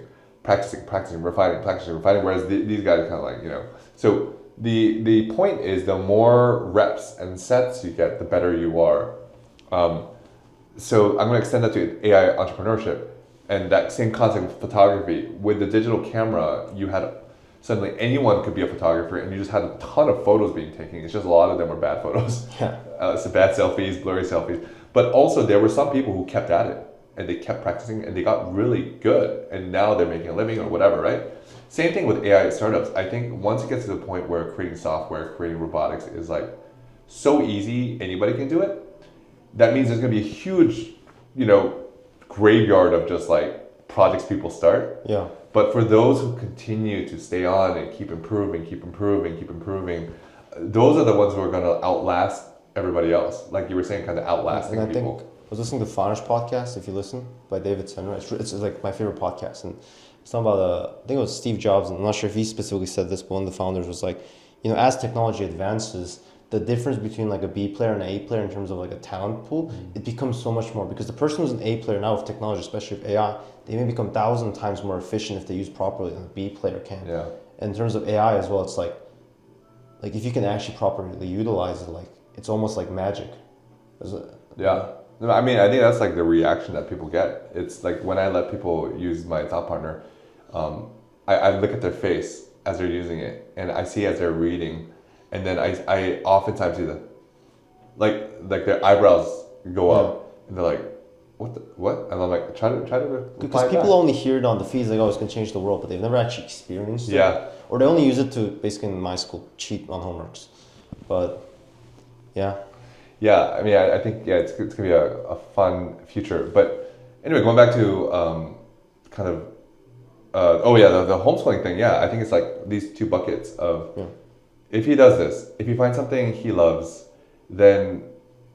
refining, whereas these guys are kind of like, you know. So the point is, the more reps and sets you get, the better you are. So I'm going to extend that to AI entrepreneurship, and that same concept with photography. With the digital camera, you had suddenly anyone could be a photographer, and you just had a ton of photos being taken. It's just a lot of them were bad photos. Yeah. So bad selfies, blurry selfies. But also there were some people who kept at it, and they kept practicing, and they got really good, and now they're making a living or whatever, right? Same thing with AI startups. I think once it gets to the point where creating software, creating robotics is like so easy, anybody can do it. That means there's going to be a huge, you know, graveyard of just like projects people start. Yeah. But for those who continue to stay on and keep improving, those are the ones who are going to outlast everybody else. Like you were saying, kind of outlasting people. I think I was listening to the Founders podcast, if you listen, by David Senra. It's like my favorite podcast. And it's talking about, I think it was Steve Jobs, and I'm not sure if he specifically said this, but one of the founders was like, you know, as technology advances, the difference between like a B player and an A player in terms of like a talent pool, it becomes so much more, because the person who's an A player now with technology, especially with AI, they may become 1,000 times more efficient if they use properly than a B player can. Yeah. And in terms of AI as well, it's like like if you can actually properly utilize it, like it's almost like magic. Yeah. No, I mean, I think that's like the reaction that people get. It's like when I let people use my thought partner, I look at their face as they're using it, and I see as they're reading, and then I oftentimes see the, like their eyebrows go up, and they're like, what? And I'm like, try to because people only hear it on the feeds, like, oh, it's gonna change the world, but they've never actually experienced it. Yeah. Or they only use it to basically in my school cheat on homeworks, but yeah. Yeah, I mean, I think it's gonna be a fun future. But anyway, going back to kind of the homeschooling thing. Yeah, I think it's like these two buckets of if he does this, if he finds something he loves, then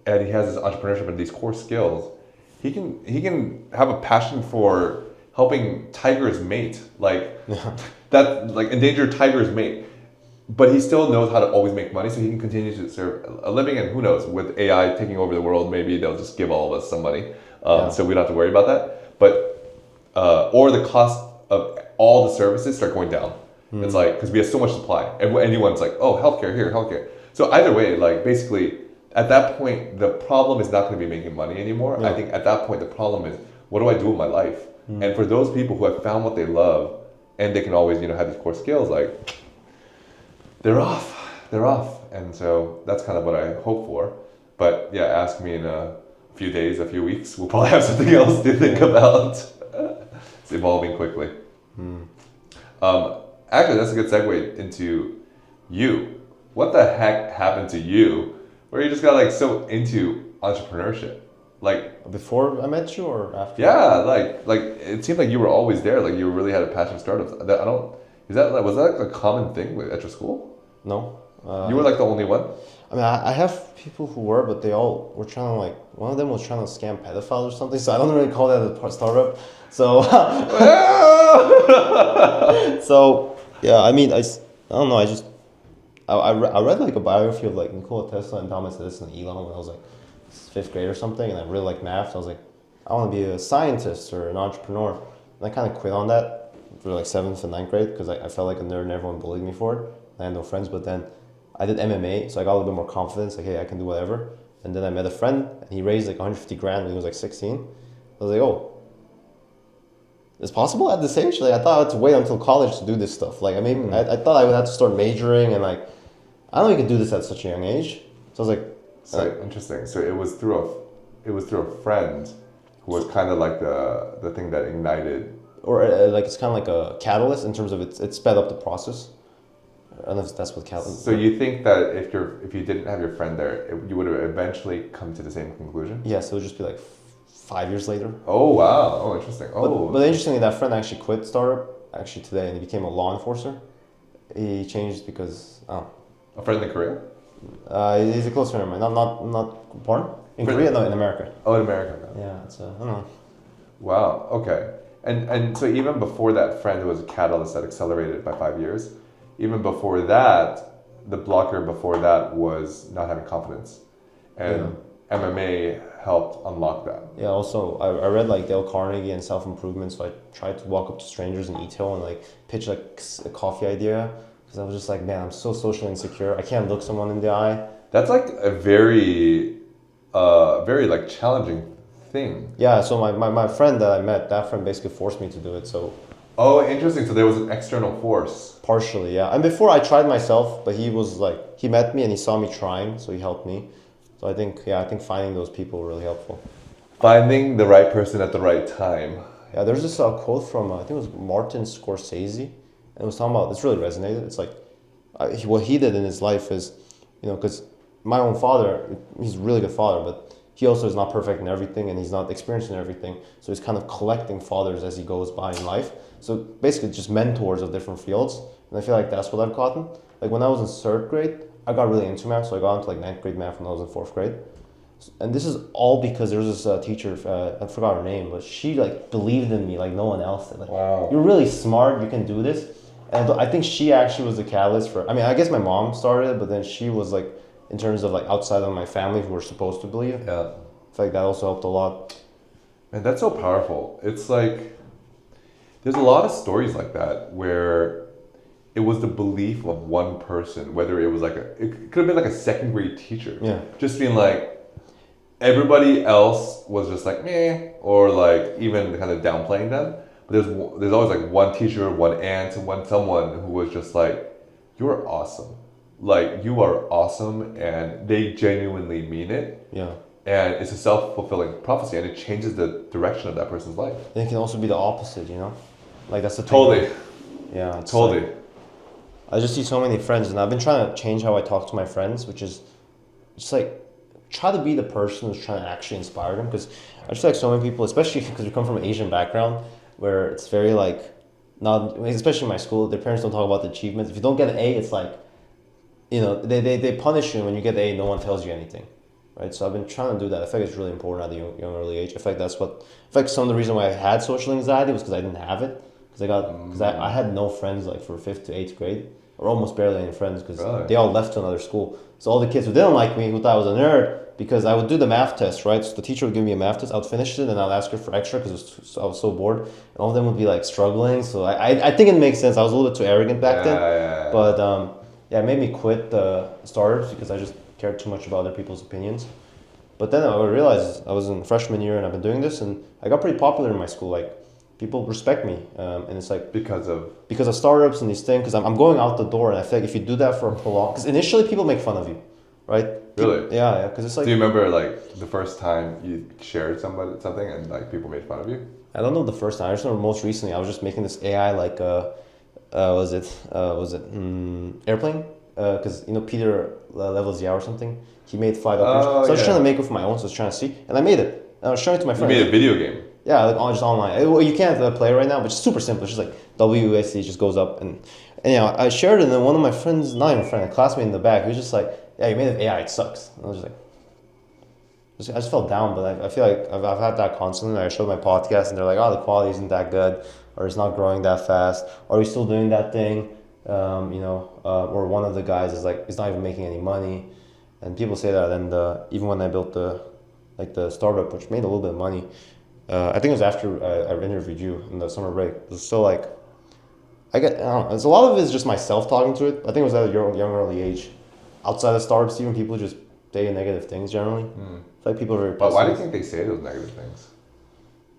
and he has this entrepreneurship and these core skills, he can have a passion for helping tigers mate, like that, like endangered tigers mate. But he still knows how to always make money, so he can continue to serve a living. And who knows, with AI taking over the world, maybe they'll just give all of us some money, so we don't have to worry about that. But or the cost of all the services start going down. It's like, because we have so much supply. Anyone's like, oh, healthcare here, healthcare. So either way, like basically, at that point, the problem is not going to be making money anymore. I think at that point, the problem is, what do I do with my life? And for those people who have found what they love, and they can always, have these core skills, like, they're off. And so that's kind of what I hope for. But yeah, ask me in a few days, a few weeks, we'll probably have something else to think about. It's evolving quickly. Actually, that's a good segue into you. What the heck happened to you where you just got like so into entrepreneurship? Like before I met you or after? Yeah, like it seemed like you were always there. Like you really had a passion for startups. Was that like a common thing at your school? No. You were like the only one? I mean, I have people who were, but they all were trying to one of them was trying to scam pedophiles or something, so I don't really call that a startup. So, so yeah, I mean, I don't know, I read like a biography of like Nikola Tesla and Thomas Edison and Elon when I was like 5th grade or something, and I really liked math, so I was like, I want to be a scientist or an entrepreneur. And I kind of quit on that for like 7th and 9th grade because I felt like a nerd and everyone bullied me for it. I had no friends, but then I did MMA, so I got a little bit more confidence, like, hey, I can do whatever. And then I met a friend, and he raised like 150 grand when he was like 16. I was like, oh, it's possible at this age? Like, I thought I had to wait until college to do this stuff. Like, I mean, I thought I would have to start majoring, and like, I don't know you could do this at such a young age. So I was like, so interesting. So it was through a friend who was kind of like the thing that ignited, or like it's kind of like a catalyst in terms of it sped up the process. I don't know if that's what catalyst. So you think that if you didn't have your friend there, you would have eventually come to the same conclusion? Yes, it would just be like 5 years later. Oh wow! Oh, interesting. Oh, but interestingly, that friend actually quit startup actually today, and he became a law enforcer. He changed because a friend in Korea. He's a close friend of mine. Not born in Korea, no, in America. Oh, in America. Yeah, it's I don't know. Wow. Okay. And so even before that friend who was a catalyst that accelerated it by 5 years, even before that, the blocker before that was not having confidence, and MMA helped unlock that. Yeah. Also, I read like Dale Carnegie and self-improvement, so I tried to walk up to strangers in Ito and like pitch like a coffee idea. Because I was just like, man, I'm so socially insecure. I can't look someone in the eye. That's like a very like challenging thing. Yeah, so my friend that I met, that friend basically forced me to do it, so. Oh, interesting. So there was an external force. Partially, yeah. And before I tried myself, but he was like, he met me and he saw me trying, so he helped me. So I think finding those people were really helpful. Finding the right person at the right time. Yeah, there's this quote from, I think it was Martin Scorsese. And it was talking about, it's really resonated. It's like, what he did in his life is, because my own father, he's a really good father, but he also is not perfect in everything and he's not experienced in everything. So he's kind of collecting fathers as he goes by in life. So basically just mentors of different fields. And I feel like that's what I've gotten. Like when I was in 3rd grade, I got really into math. So I got into like 9th grade math when I was in 4th grade. And this is all because there was this teacher, I forgot her name, but she like believed in me like no one else did. Like, wow. You're really smart, you can do this. And I think she actually was the catalyst for, I mean, I guess my mom started it, but then she was like, in terms of like outside of my family who were supposed to believe. Yeah. I feel like that also helped a lot. Man, that's so powerful. It's like, there's a lot of stories like that where it was the belief of one person, whether it was like it could have been like a second grade teacher. Yeah. Just being like, everybody else was just like meh, or like even kind of downplaying them. But there's always like one teacher, one aunt, one someone who was just like, you're awesome. Like you are awesome, and they genuinely mean it. Yeah. And it's a self-fulfilling prophecy, and it changes the direction of that person's life. And it can also be the opposite, you know? Like that's the thing. Totally. Yeah. It's Totally. like, I just see so many friends, and I've been trying to change how I talk to my friends, which is just like try to be the person who's trying to actually inspire them. Because I just feel like so many people, especially because we come from an Asian background, where it's very like, not especially in my school, their parents don't talk about the achievements. If you don't get an A, it's like, you know, they punish you. When you get the A, no one tells you anything, right? So I've been trying to do that. I feel like it's really important at a young early age. I feel like that's what, I feel like some of the reason why I had social anxiety was because I didn't have it. Because I had no friends like for 5th to 8th grade, or almost barely any friends, because they all left to another school. So all the kids who didn't like me, who thought I was a nerd, because I would do the math test, right? So the teacher would give me a math test, I would finish it, and I'd ask her for extra because I was so bored. And all of them would be like struggling. So I think it makes sense. I was a little bit too arrogant back then. Yeah. But yeah, it made me quit the startups because I just cared too much about other people's opinions. But then I realized I was in freshman year and I've been doing this, and I got pretty popular in my school. Like, people respect me, and it's like because of startups and these things. Because I'm going out the door, and I feel like if you do that for a prolonged, because initially people make fun of you, right? Really? Yeah. Because it's like. Do you remember like the first time you shared something and like people made fun of you? I don't know the first time. I just remember most recently I was just making this AI like was it airplane? Because you know Peter Levels or something. He made flight up. So I was trying to make it for my own. So I was trying to see, and I made it. And I was showing it to my friends. You made a video game. Yeah, like just online. Well, you can't play it right now, but it's super simple. It's just like WASD just goes up, and you know, I shared it, and then one of my friends, not even a friend, a classmate in the back, he was just like, "Yeah, you made an AI. It sucks." And I was just like, I just felt down, but I feel like I've had that constantly. I showed my podcast, and they're like, "Oh, the quality isn't that good, or it's not growing that fast. Are we still doing that thing?" You know, or one of the guys is like, "It's not even making any money," and people say that. And even when I built the startup, which made a little bit of money. I think it was after I interviewed you in the summer break. It was still like, I don't know, it's a lot of it is just myself talking to it. I think it was at a young early age. Outside of startups, even people just say negative things generally. It's like people are very But why do you think they say those negative things?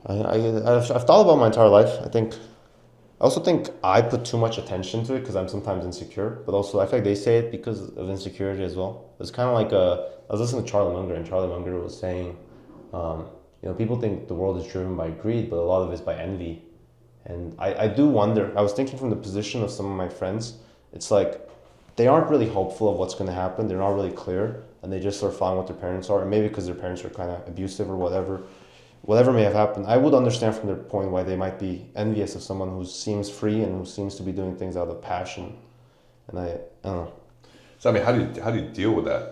I've thought about my entire life. I also think I put too much attention to it because I'm sometimes insecure. But also I feel like they say it because of insecurity as well. It's kind of like I was listening to Charlie Munger, and Charlie Munger was saying, you know, people think the world is driven by greed, but a lot of it's by envy. And I do wonder, I was thinking from the position of some of my friends, it's like they aren't really hopeful of what's going to happen. They're not really clear, and they just sort of following what their parents are. And maybe because their parents are kind of abusive or whatever may have happened. I would understand from their point why they might be envious of someone who seems free and who seems to be doing things out of passion. And I don't know. So I mean, how do you deal with that?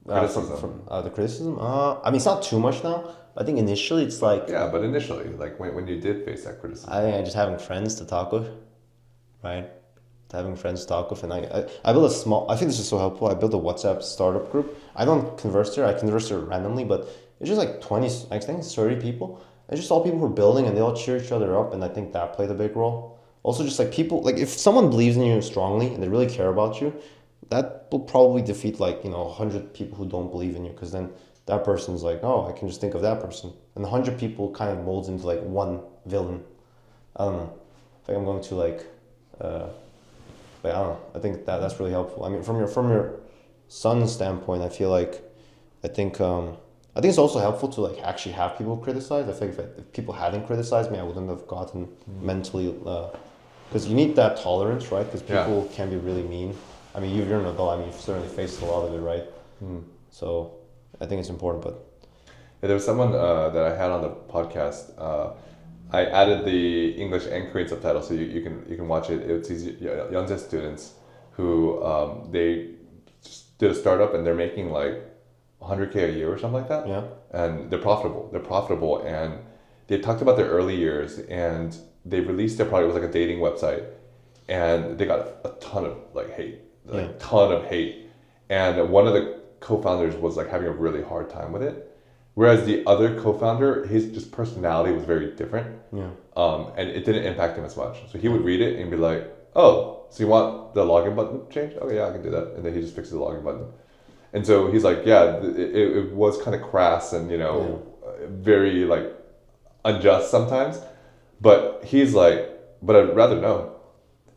Criticism. The criticism? I mean, it's not too much now. I think initially it's like... Yeah, but initially, like when you did face that criticism. I think I just having friends to talk with, right? Having friends to talk with. And I built a small... I think this is so helpful. I built a WhatsApp startup group. I don't converse there. I converse there randomly, but it's just like 20, I think it's 30 people. It's just all people who are building, and they all cheer each other up, and I think that played a big role. Also, just like people... Like if someone believes in you strongly and they really care about you, that will probably defeat like, you know, 100 people who don't believe in you, because then that person's like, oh, I can just think of that person. And 100 people kind of molds into like one villain. I don't know. I think I'm going to like, but I don't know. I think that's really helpful. I mean, from your son's standpoint, I feel like, I think it's also helpful to like actually have people criticize. I think if people hadn't criticized me, I wouldn't have gotten mentally, because you need that tolerance, right? Because people can be really mean. I mean, you're an adult. I mean, you've certainly faced a lot of it, right? So I think it's important. But there was someone that I had on the podcast. I added the English and Korean subtitles, so you can watch it. It's these Yonsei students who they just did a startup, and they're making like 100K a year or something like that. Yeah. And they're profitable, and they talked about their early years, and they released their product. It was like a dating website, and they got a ton of like hate. Ton of hate, and one of the co-founders was like having a really hard time with it, whereas the other co-founder, his just personality was very different, and it didn't impact him as much. So he would read it and be like, oh, so you want the login button changed? Oh yeah, I can do that. And then he just fixes the login button. And so he's like, yeah, it was kind of crass and, very like unjust sometimes. But he's like, but I'd rather know.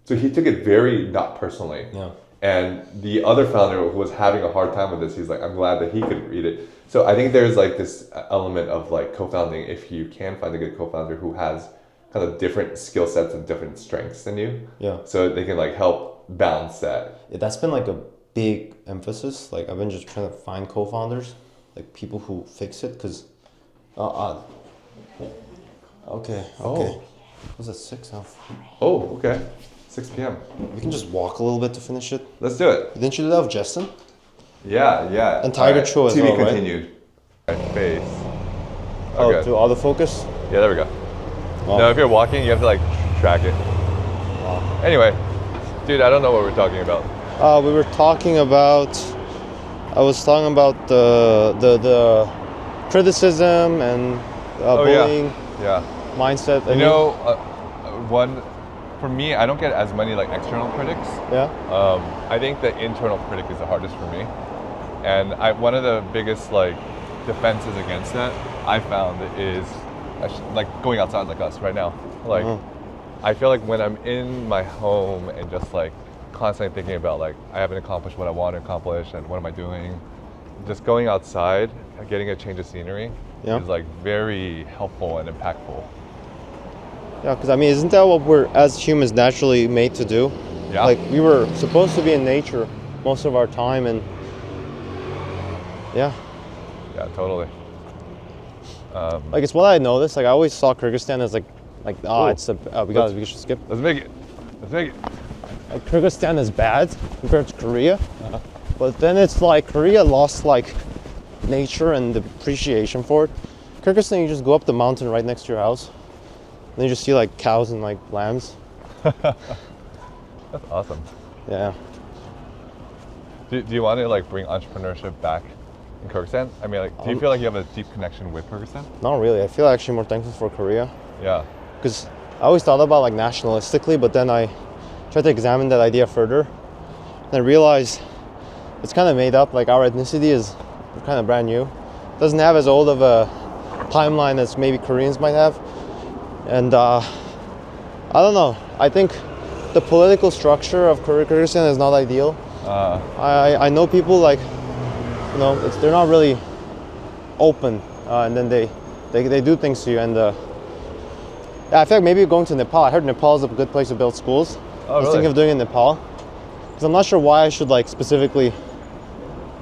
So he took it very not personally. Yeah. And the other founder who was having a hard time with this, he's like, I'm glad that he could read it. So I think there's like this element of like co-founding, if you can find a good co-founder who has kind of different skill sets and different strengths than you. Yeah. So they can like help balance that. Yeah, that's been like a big emphasis. Like I've been just trying to find co-founders, like people who fix it, because okay. Was it 6 now? Oh, okay. 6 p.m. We can just walk a little bit to finish it. Let's do it. Didn't you do that with Justin? Yeah. And Tiger Cho as well, right? To be continued. Face. Oh, Okay. to autofocus? Yeah, there we go. Wow. No, if you're walking, you have to like track it. Wow. Anyway, dude, I don't know what we're talking about. We were talking about. I was talking about the criticism and bullying Yeah. mindset. For me, I don't get as many like external critics. Yeah. I think the internal critic is the hardest for me, and one of the biggest like defenses against that I found is like going outside like us right now. Like, I feel like when I'm in my home and just like constantly thinking about like I haven't accomplished what I want to accomplish and what am I doing, just going outside, getting a change of scenery is like very helpful and impactful. Yeah, because I mean, isn't that what we're as humans naturally made to do? Yeah. Like we were supposed to be in nature most of our time, and yeah. Yeah, totally. Like it's what I noticed. Like I always saw Kyrgyzstan as like it's we should skip. Let's make it. Like Kyrgyzstan is bad compared to Korea, but then it's like Korea lost like nature and the appreciation for it. Kyrgyzstan, you just go up the mountain right next to your house. Then you just see like cows and like lambs. That's awesome. Yeah. Do you want to like bring entrepreneurship back in Kyrgyzstan? I mean, like, do you feel like you have a deep connection with Kyrgyzstan? Not really. I feel actually more thankful for Korea. Yeah. Because I always thought about like nationalistically, but then I tried to examine that idea further. And I realized it's kind of made up. Like our ethnicity is kind of brand new. It doesn't have as old of a timeline as maybe Koreans might have. And I don't know. I think the political structure of Kyrgyzstan is not ideal. I know people like, they're not really open, and then they do things to you. And I feel like maybe going to Nepal. I heard Nepal is a good place to build schools. Oh, I was thinking of doing it in Nepal, because I'm not sure why I should like specifically,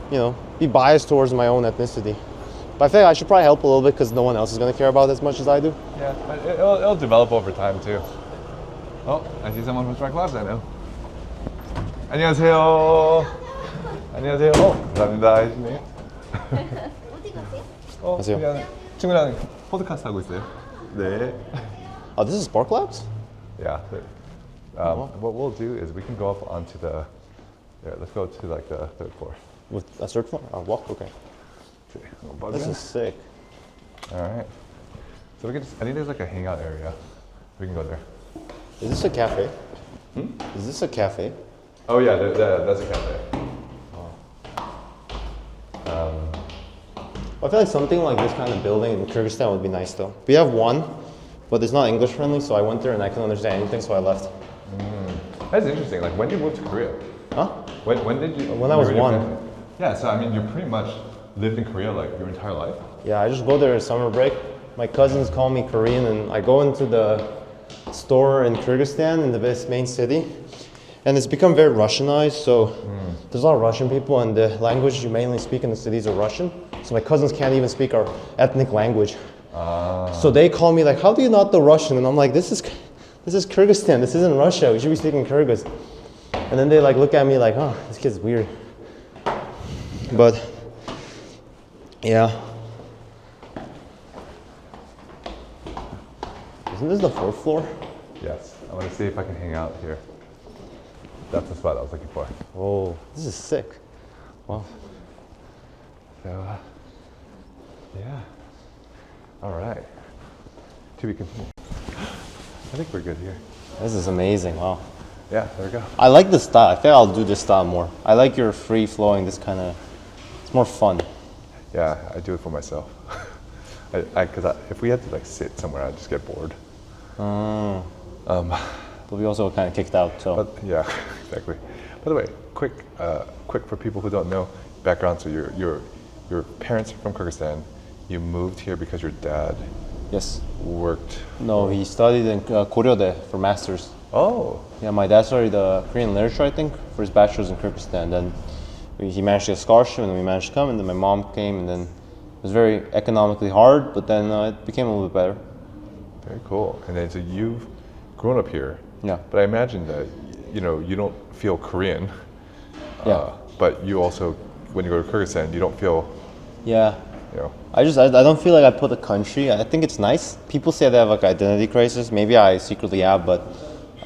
be biased towards my own ethnicity. But I feel like I should probably help a little bit because no one else is going to care about it as much as I do. Yeah, but it'll develop over time too. Oh, I see someone from my class I know. 안녕하세요. 안녕하세요. 감사합니다, 혜진님. 안녕하세요. 그냥 친구랑 포드카스트 하고 있어요. 네. Oh, this is Spark Labs? Yeah. What we'll do is we can go up onto the. Let's go to like the 3rd floor. With a third floor? Oh, walk? Okay. This is sick. All right. So we can I think there's like a hangout area. We can go there. Is this a cafe? Is this a cafe? Oh yeah, that's a cafe. I feel like something like this kind of building in Kyrgyzstan would be nice though. We have one, but it's not English friendly, so I went there and I couldn't understand anything, so I left. That's interesting. Like, when did you move to Korea? Huh? When did you? When I was 1. Yeah, so I mean, you pretty much lived in Korea like your entire life. Yeah, I just go there at summer break. My cousins call me Korean, and I go into the store in Kyrgyzstan in the main city, and it's become very Russianized. So there's a lot of Russian people, and the language you mainly speak in the cities are Russian. So my cousins can't even speak our ethnic language. So they call me like, "How do you not know Russian?" And I'm like, "This is Kyrgyzstan. This isn't Russia. We should be speaking Kyrgyz." And then they like look at me like, "Oh, this kid's weird." But yeah. Isn't this the 4th floor? Yes. I want to see if I can hang out here. That's the spot I was looking for. Oh, this is sick. Wow. So, yeah. All right. To be continued. I think we're good here. This is amazing. Wow. Yeah, there we go. I like this style. I think I'll do this style more. I like your free flowing. This kind of, it's more fun. Yeah, I do it for myself. Because if we had to like sit somewhere, I'd just get bored. But we also kind of kicked out. So But yeah, exactly. By the way, quick for people who don't know background. So your parents are from Kyrgyzstan. You moved here because your dad yes. worked. No, he studied in Korea for masters. Oh, Yeah, my dad studied Korean literature, I think, for his bachelor's in Kyrgyzstan. Then he managed to get a scholarship, and then we managed to come, and then my mom came, and then it was very economically hard, but then it became a little bit better. very cool. And then so you've grown up here. Yeah. But I imagine that you don't feel Korean. Yeah. But you also, when you go to Kyrgyzstan, you don't feel Yeah. you know. I don't feel like I put the country. I think it's nice. People say they have like identity crisis. Maybe I secretly have, but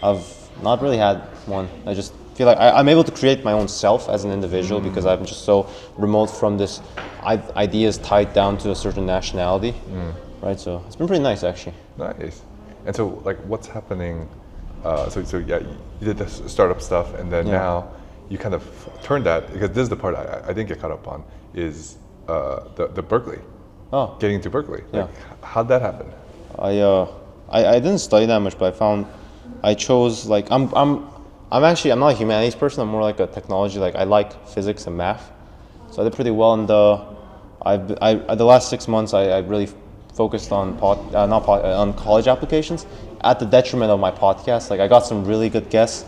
I've not really had one. I just feel like I'm able to create my own self as an individual because I'm just so remote from this ideas tied down to a certain nationality, right? So it's been pretty nice actually. Nice. And so, like, what's happening? So yeah, you did this startup stuff, and then Yeah. now you kind of turned that, because this is the part I didn't get caught up on, is the Berkeley, Oh, getting into Berkeley. Yeah. Like, how'd that happen? I didn't study that much, but I chose like I'm not a humanities person. I'm more like a technology. Like I like physics and math, so I did pretty well. And the last 6 months I really focused on on college applications at the detriment of my podcast. Like I got some really good guests.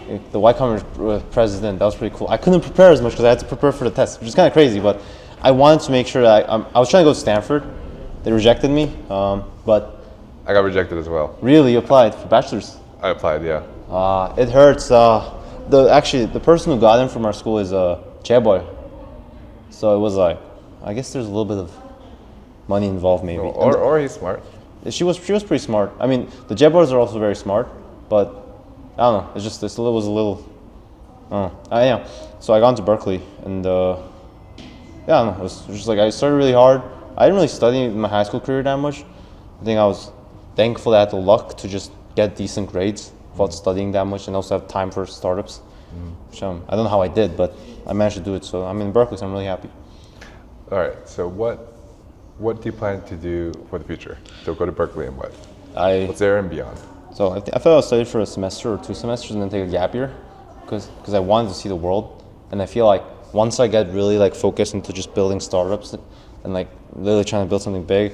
Like, the Y Combinator president, that was pretty cool. I couldn't prepare as much because I had to prepare for the test, which is kind of crazy. But I wanted to make sure that I was trying to go to Stanford. They rejected me, but I got rejected as well. really you applied for bachelor's. I applied, yeah. It hurts. The person who got in from our school is chaeboy. So it was like, I guess there's a little bit of money involved maybe. Or he's smart. She was pretty smart. I mean, the Jeboys are also very smart, but I don't know. It's just this was a little. Yeah. So I got into Berkeley, and yeah, I don't know. It was just like I started really hard. I didn't really study in my high school career that much. I think I was thankful that I had the luck to just get decent grades without studying that much, and also have time for startups. Which I don't know how I did, but I managed to do it. So I'm in Berkeley, so I'm really happy. All right. So what do you plan to do for the future? So go to Berkeley and what? What's there and beyond? So I thought I'd study for a semester or 2 semesters and then take a gap year, because I wanted to see the world, and I feel like once I get really like focused into just building startups and like really trying to build something big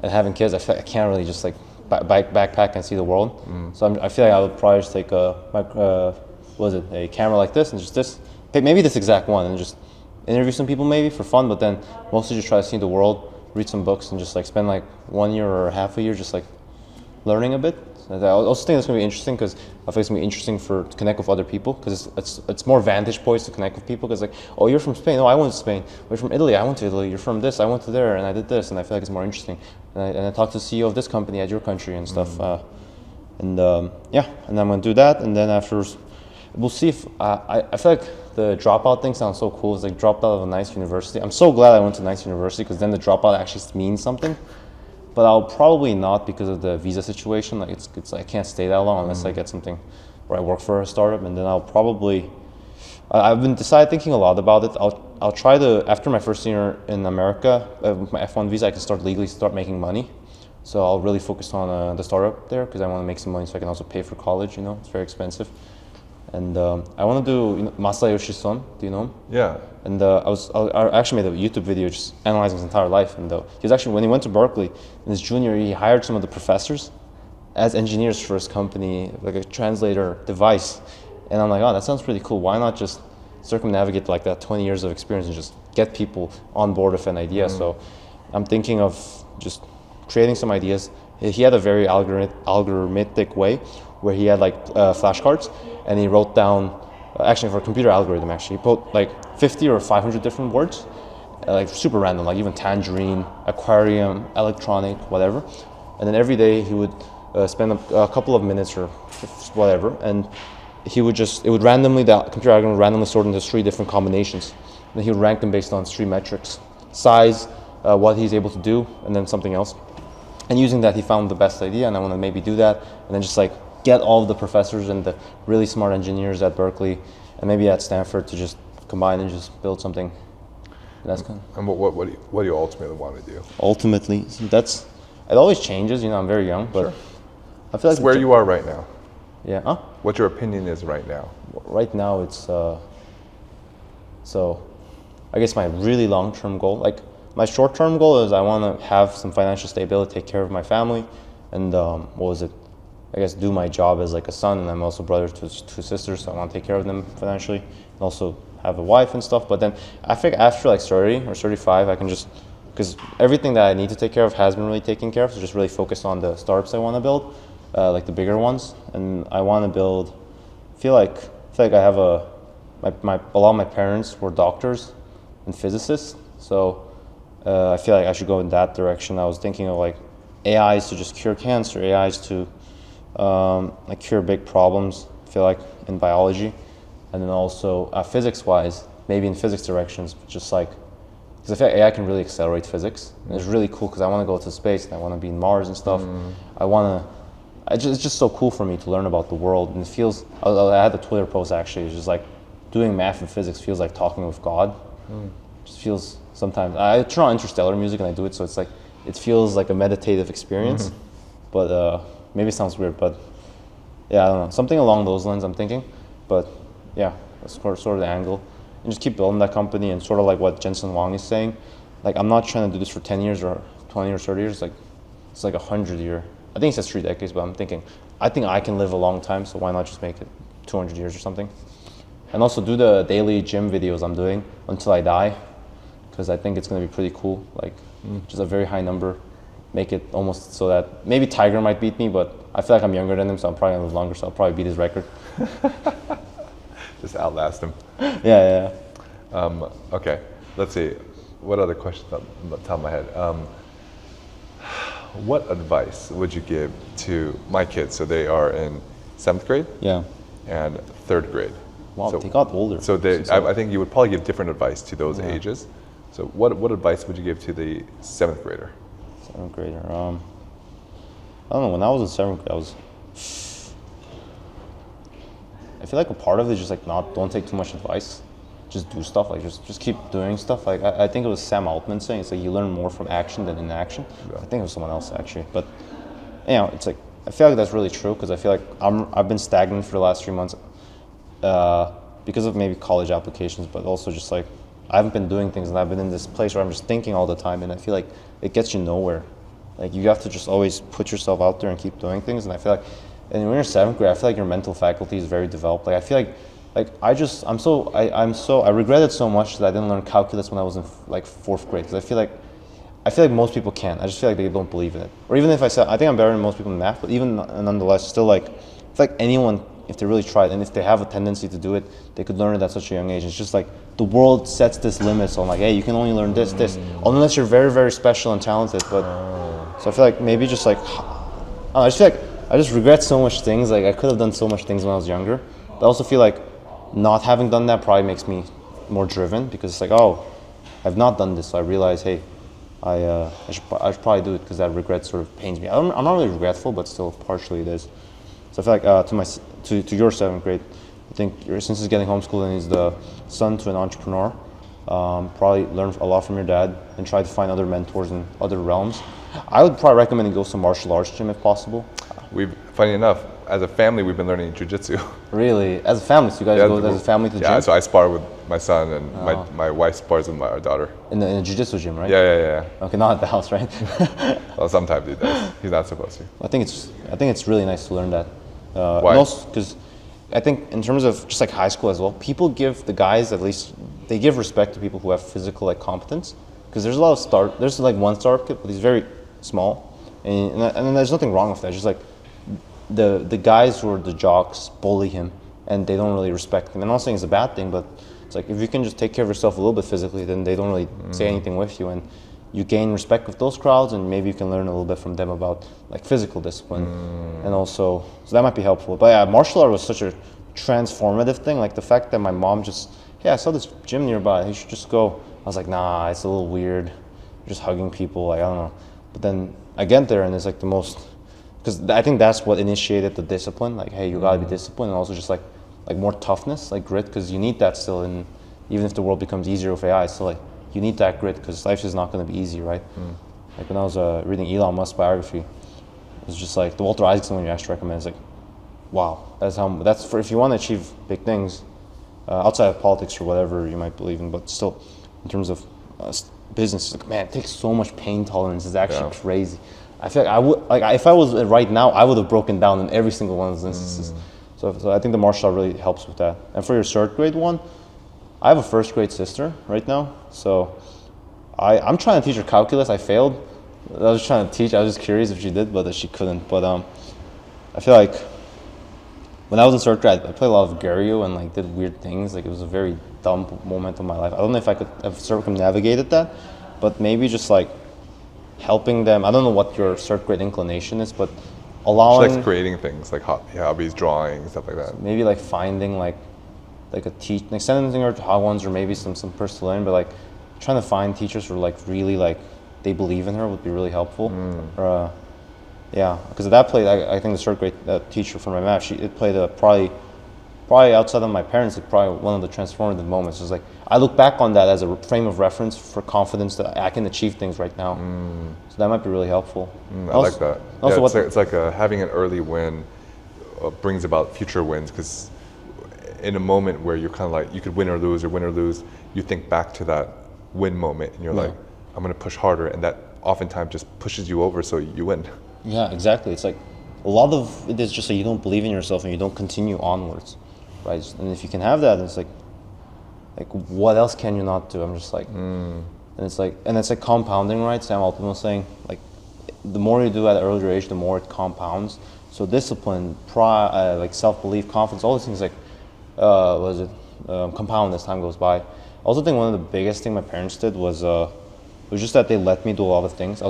and having kids, I feel like I can't really just like backpack and see the world. So I feel like I would probably just take a camera like this and just this, maybe this exact one, and just interview some people maybe for fun, but then mostly just try to see the world, read some books, and just like spend like 1 year or half a year just like learning a bit. I also think it's going to be interesting because I think it's going to be interesting to connect with other people, because it's more vantage points to connect with people, because like, oh, you're from Spain, oh, I went to Spain, you're from Italy, I went to Italy, you're from this, I went to there, and I did this, and I feel like it's more interesting. And I talked to the CEO of this company at your country and stuff. Yeah, and I'm going to do that, and then after, we'll see if, I feel like the dropout thing sounds so cool. It's like dropped out of a nice university. I'm so glad I went to a nice university, because then the dropout actually means something. But I'll probably not, because of the visa situation. Like it's I can't stay that long unless I get something where I work for a startup, and then I'll probably. I've been thinking a lot about it. I'll try to, after my first year in America with my F1 visa, I can legally start making money. So I'll really focus on the startup there, because I want to make some money so I can also pay for college. You know, it's very expensive. And I want to do Masayoshi Son. Do you know him? Yeah. And I actually made a YouTube video just analyzing his entire life. And he was actually, when he went to Berkeley in his junior year, he hired some of the professors as engineers for his company, like a translator device. And I'm like, oh, that sounds pretty cool. Why not just circumnavigate like that 20 years of experience and just get people on board with an idea? So I'm thinking of just creating some ideas. He had a very algorithmic way where he had like flashcards, and he wrote down, actually for a computer algorithm, actually, he put like 50 or 500 different words, like super random, like even tangerine, aquarium, electronic, whatever. And then every day he would spend a couple of minutes or whatever, and the computer algorithm would randomly sort into 3 different combinations. And then he would rank them based on 3 metrics: size, what he's able to do, and then something else. And using that, he found the best idea, and I want to maybe do that, and then just like get all of the professors and the really smart engineers at Berkeley and maybe at Stanford to just combine and just build something. That's kind of, And what do you ultimately want to do? ultimately, it always changes. I'm very young, but Sure. I feel like It's where you are right now. Yeah. What your opinion is right now. Right now, it's so. I guess my really long-term goal, like my short-term goal, is I want to have some financial stability, take care of my family, and I guess do my job as like a son, and I'm also brother to two sisters, so I want to take care of them financially, and also have a wife and stuff. But then I think after like 30 or 35, I can just, because everything that I need to take care of has been really taken care of, so just really focus on the startups I want to build, like the bigger ones, and I want to build. I feel like I have a lot of my parents were doctors and physicists, so I feel like I should go in that direction. I was thinking of like AIs to just cure cancer, AIs to like cure big problems, I feel like, in biology, and then also physics-wise, maybe in physics directions, just like, because I feel like AI can really accelerate physics, and it's really cool because I want to go to space and I want to be in Mars and stuff. It's just so cool for me to learn about the world, and it feels, I had a Twitter post actually, it's just like doing math and physics feels like talking with God. Just feels, sometimes I turn on Interstellar music and I do it, so it's like it feels like a meditative experience. But maybe it sounds weird, but yeah, I don't know, something along those lines I'm thinking. But yeah, that's sort of the angle, and just keep building that company, and sort of like what Jensen Huang is saying, like I'm not trying to do this for 10 years or 20 or 30 years, like it's like 100 year. I think it says 3 decades, but I think I can live a long time, so why not just make it 200 years or something? And also do the daily gym videos I'm doing until I die, because I think it's going to be pretty cool, like just a very high number, make it almost so that maybe Tiger might beat me, but I feel like I'm younger than him, so I'm probably going to live longer, so I'll probably beat his record. Just outlast him. Yeah. Okay, let's see. What other questions on the top of my head? What advice would you give to my kids? So they are in 7th grade Yeah. and 3rd grade. Wow, So- they got older. So I think you would probably give different advice to those ages. So what advice would you give to the 7th grader? 7th grader. I don't know. When I was in 7th grade, I feel like a part of it is just like don't take too much advice. Just do stuff. Like just keep doing stuff. Like I think it was Sam Altman saying, it's like you learn more from action than inaction. Yeah. I think it was someone else actually, but it's like I feel like that's really true, because I feel like I've been stagnant for the last 3 months. Because of maybe college applications, but also just like I haven't been doing things, and I've been in this place where I'm just thinking all the time, and I feel like it gets you nowhere. Like you have to just always put yourself out there and keep doing things, and I feel like, and when you're 7th grade, I feel like your mental faculty is very developed. Like I feel like I regret it so much that I didn't learn calculus when I was in like 4th grade, because I feel like most people can't. I just feel like they don't believe in it. Or even if I think I'm better than most people in math, but even nonetheless, still like I feel like anyone, if they really tried, and if they have a tendency to do it, they could learn it at such a young age. It's just like the world sets this limits on like, hey, you can only learn this, unless you're very, very special and talented. But so I feel like maybe just like, I just feel like I just regret so much things. Like I could have done so much things when I was younger. But I also feel like not having done that probably makes me more driven, because it's like, oh, I've not done this, so I realize, hey, I should probably do it, because that regret sort of pains me. I'm not really regretful, but still partially it is. So I feel like to your 7th grade, I think since he's getting homeschooled and he's the son to an entrepreneur, probably learn a lot from your dad and try to find other mentors in other realms. I would probably recommend he goes to martial arts gym if possible. Funny enough, as a family, we've been learning jiu-jitsu. Really? As a family? So you guys go as a family to the gym? Yeah, so I spar with my son, and my wife spars with our daughter. In a jiu-jitsu gym, right? Yeah. Okay, not at the house, right? Well, sometimes he does. He's not supposed to. I think it's really nice to learn that. Why? Because I think in terms of just like high school as well, people give the guys, at least they give respect to people who have physical like competence. Because there's a lot of there's like one startup kid, but he's very small, and then there's nothing wrong with that. It's just like the guys who are the jocks bully him, and they don't really respect him. And I'm not saying it's a bad thing, but it's like if you can just take care of yourself a little bit physically, then they don't really say anything with you, and you gain respect with those crowds, and maybe you can learn a little bit from them about like physical discipline, and also so that might be helpful. But yeah, martial art was such a transformative thing. Like the fact that my mom just, I saw this gym nearby, you should just go. I was like, nah, it's a little weird, just hugging people, like I don't know. But then I get there and it's like the most because I think that's what initiated the discipline. Like, hey, you gotta be disciplined, and also just like more toughness, like grit, because you need that still. And even if the world becomes easier with AI, still like you need that grit because life is not gonna be easy, right? Like when I was reading Elon Musk's biography, it was just like the Walter Isaacson one you actually recommend. It's like, wow, that's for if you want to achieve big things outside of politics or whatever you might believe in, but still in terms of business, like, man, it takes so much pain tolerance. It's actually crazy. I feel like I would, like, if I was right now, I would have broken down in every single one of those instances. So I think the martial art really helps with that. And for your third grade one, I have a first grade sister right now, so I'm trying to teach her calculus. I failed. I was trying to teach. I was just curious if she did, but she couldn't. But I feel like when I was in third grade, I played a lot of Gario and like did weird things. Like it was a very dumb moment of my life. I don't know if I could have circumnavigated that, but maybe just like helping them. I don't know what your third grade inclination is, but allowing. She likes creating things like hobbies, drawing, stuff like that. Maybe like finding like like sending her to Hagwons or maybe some personal learning, but like trying to find teachers who are like really like they believe in her would be really helpful. Or yeah, because at that play, I think the third grade teacher for my math, it played probably outside of my parents, like probably one of the transformative moments. It's like I look back on that as a frame of reference for confidence that I can achieve things right now. So that might be really helpful. I like that. Also, it's like having an early win brings about future wins, because in a moment where you're kind of like you could win or lose, you think back to that win moment and you're like, I'm going to push harder, and that oftentimes just pushes you over so you win. Yeah, exactly. It's like a lot of it is just that you don't believe in yourself and you don't continue onwards, right? And if you can have that, it's like what else can you not do? I'm just like, and it's like compounding, right? Sam Altman was saying, like the more you do at an earlier age, the more it compounds. So discipline, like self-belief, confidence, all these things like compound as time goes by. I also think one of the biggest thing my parents did was just that they let me do a lot of things.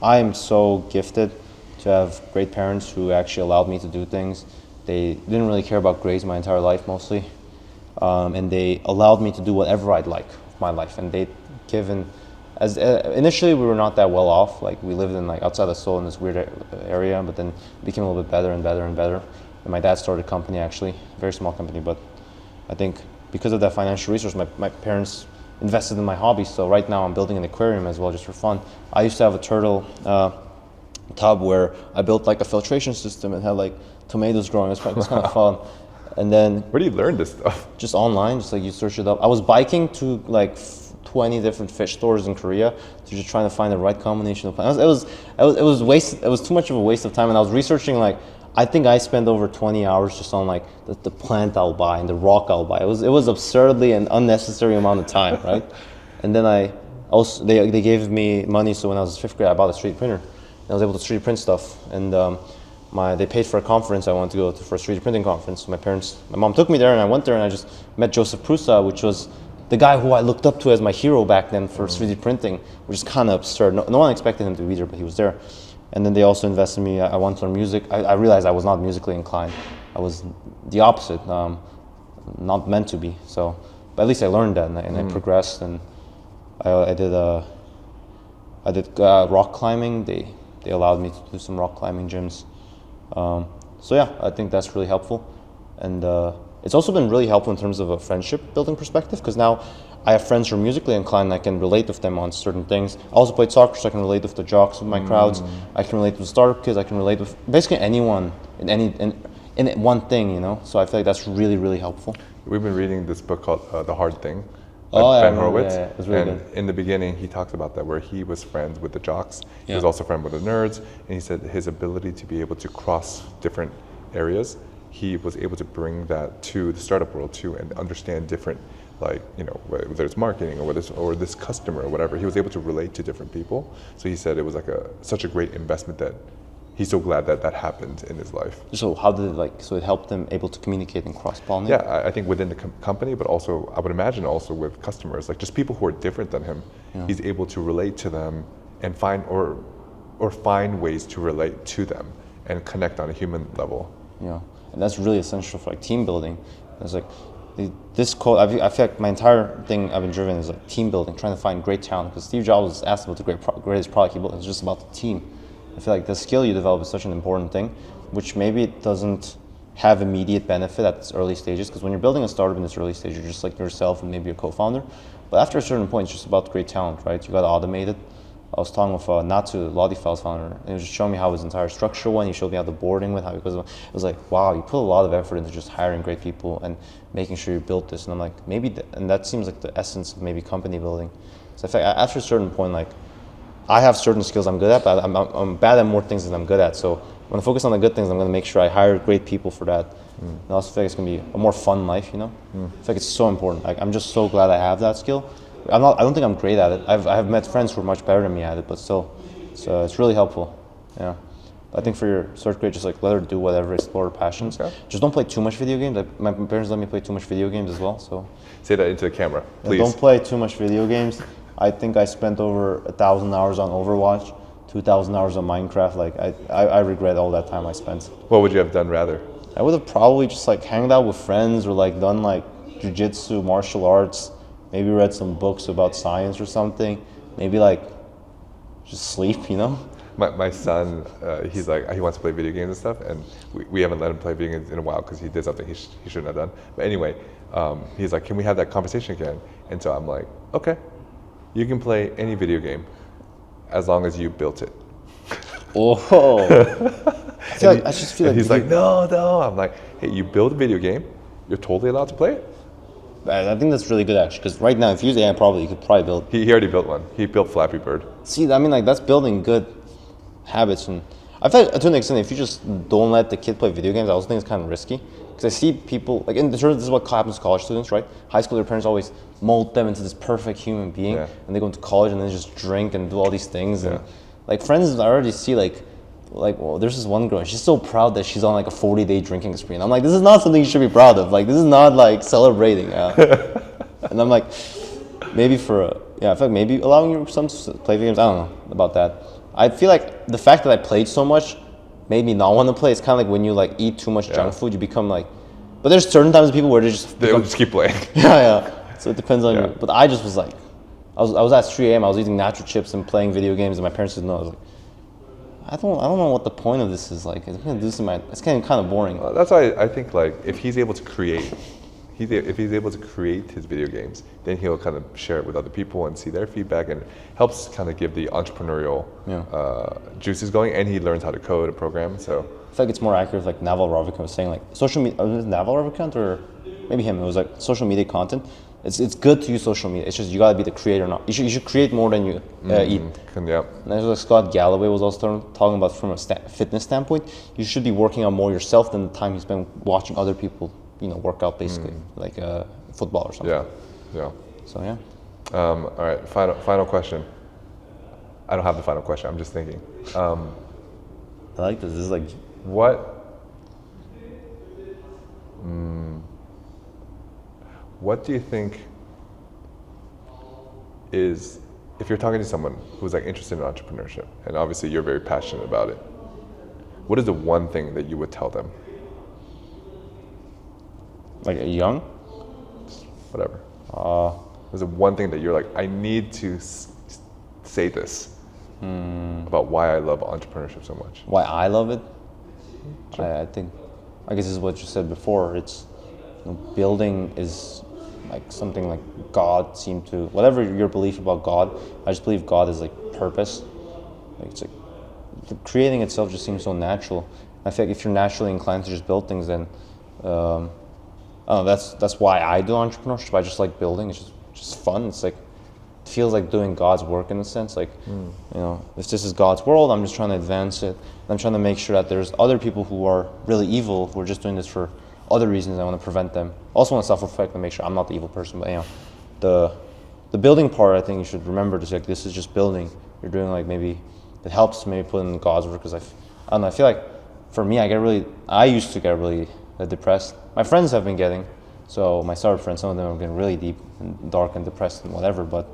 I am so gifted to have great parents who actually allowed me to do things. They didn't really care about grades my entire life mostly, and they allowed me to do whatever I'd like with my life. And they'd given, initially we were not that well off. Like we lived in like outside of Seoul in this weird area, but then it became a little bit better and better and better. And my dad started a company, actually, a very small company, but I think because of that financial resource, my parents invested in my hobbies. So right now I'm building an aquarium as well, just for fun. I used to have a turtle tub where I built like a filtration system and had like tomatoes growing. It was kind of fun. And then where do you learn this stuff? Just online, just like you search it up. I was biking to like 20 different fish stores in Korea to just trying to find the right combination of plants. It was too much of a waste of time, and I was researching like. I think I spent over 20 hours just on like the plant I'll buy and the rock I'll buy. It was absurdly an unnecessary amount of time, right? And then they gave me money, so when I was in 5th grade, I bought a 3D printer. And I was able to 3D print stuff, and they paid for a conference I wanted to go to for a 3D printing conference. My mom took me there, and I went there, and I just met Joseph Prusa, which was the guy who I looked up to as my hero back then for 3D printing, which is kind of absurd. No one expected him to be there, but he was there. And then they also invested in me. I wanted to learn music. I realized I was not musically inclined. I was the opposite, not meant to be. So, but at least I learned that, and I progressed. And I did rock climbing. They allowed me to do some rock climbing gyms. So yeah, I think that's really helpful. And it's also been really helpful in terms of a friendship building perspective, because now I have friends who are musically inclined and I can relate with them on certain things. I also played soccer, so I can relate with the jocks of my crowds. I can relate with startup kids. I can relate with basically anyone in one thing, you know? So I feel like that's really, really helpful. We've been reading this book called The Hard Thing by Ben Horowitz. Yeah, it was really good. In the beginning, he talks about that, where he was friends with the jocks. He was also friends with the nerds. And he said his ability to be able to cross different areas, he was able to bring that to the startup world too, and understand different, like, you know, whether it's marketing or this customer or whatever. He was able to relate to different people. So he said it was like such a great investment that he's so glad that happened in his life. So how did it helped him able to communicate and cross-pollinate? Yeah, I think within the company, but also I would imagine also with customers, like just people who are different than him. Yeah. He's able to relate to them and find ways to relate to them and connect on a human level. Yeah, and that's really essential for like team building. It's like this quote, I feel like my entire thing I've been driven is like team building, trying to find great talent. Because Steve Jobs was asked about the greatest product he built. It was just about the team. I feel like the skill you develop is such an important thing, which maybe it doesn't have immediate benefit at its early stages, because when you're building a startup in this early stage, you're just like yourself and maybe a co-founder. But after a certain point, it's just about great talent, right? You got to automate it. I was talking with Natsu, Lodifile's founder, and he was just showing me how his entire structure went. He showed me how the boarding went, how it was like, wow, you put a lot of effort into just hiring great people and making sure you built this. And I'm like, maybe, and that seems like the essence of maybe company building. So I feel like after a certain point, like, I have certain skills I'm good at, but I'm bad at more things than I'm good at. So when I focus on the good things, I'm going to make sure I hire great people for that. And I also feel like it's going to be a more fun life, you know? I feel like it's so important. Like, I'm just so glad I have that skill. I don't think I'm great at it. I've met friends who are much better than me at it, but still, it's really helpful. Yeah. I think for your third grade, just like let her do whatever, explore her passions. Okay. Just don't play too much video games. Like, my parents let me play too much video games as well. So say that into the camera, please. Don't play too much video games. I think I spent over 1,000 hours on Overwatch, 2,000 hours on Minecraft. Like, I regret all that time I spent. What would you have done rather? I would have probably just like hanged out with friends or like done like jiu-jitsu, martial arts, maybe read some books about science or something. Maybe like just sleep, you know? My son, he's like, he wants to play video games and stuff, and we haven't let him play video games in a while because he did something he shouldn't have done. But anyway, he's like, can we have that conversation again? And so I'm like, okay. You can play any video game as long as you built it. Oh. I just feel like he's like, no. I'm like, hey, you build a video game, you're totally allowed to play it. I think that's really good actually, because right now if you use AI you could probably build. He already built one. He built Flappy Bird. See, I mean, like, that's building good habits, and I feel like to an extent if you just don't let the kid play video games, I also think it's kind of risky. Because I see people, like, in the this is what happens to college students, right? High school, their parents always mold them into this perfect human being, and they go into college and then just drink and do all these things. And like, friends, I already see like, well, there's this one girl, she's so proud that she's on like a 40-day drinking spree. And I'm like, this is not something you should be proud of. Like, this is not like celebrating. And I'm like, maybe I feel like maybe allowing your son to play video games, I don't know about that. I feel like the fact that I played so much made me not want to play. It's kind of like when you like eat too much junk food, you become like, but there's certain times of people where they just keep playing. So it depends on you. But I just was like, I was at 3 a.m. I was eating nacho chips and playing video games, and my parents didn't know. I was like, I don't know what the point of this is. Like, it's kind of boring. That's why I think like if he's able to create, if he's able to create his video games, then he'll kind of share it with other people and see their feedback, and helps kind of give the entrepreneurial juices going, and he learns how to code and program. So I feel like it's more accurate, like Naval Ravikant was saying, like social media, Naval Ravikant or maybe him, it was like social media content. It's good to use social media. It's just you gotta be the creator now. You should create more than you eat. And there's like Scott Galloway was also talking about from a fitness standpoint. You should be working on more yourself than the time you spend watching other people, work out basically, like football or something. Yeah. So yeah. All right. Final question. I don't have the final question. I'm just thinking. I like this. This is like What do you think is, if you're talking to someone who's like interested in entrepreneurship, and obviously you're very passionate about it, what is the one thing that you would tell them? Like young? Whatever. There's a one thing that you're like, I need to say this about why I love entrepreneurship so much. Why I love it? Sure. I guess this is what you said before. It's building is like something like God seemed to, whatever your belief about God, I just believe God is like purpose. Like, it's like the creating itself just seems so natural. I feel like if you're naturally inclined to just build things, then I don't know, that's why I do entrepreneurship. I just like building. It's just fun. It's like, it feels like doing God's work in a sense. Like, if this is God's world, I'm just trying to advance it. I'm trying to make sure that there's other people who are really evil who are just doing this for other reasons. I want to prevent them. Also want to self-reflect and make sure I'm not the evil person. But the building part, I think you should remember to say, like, this is just building. You're doing like, maybe it helps maybe put in God's work, because I don't know. I feel like for me, I used to get really depressed. My friends have been getting, so my startup friends, some of them have been really deep and dark and depressed and whatever. But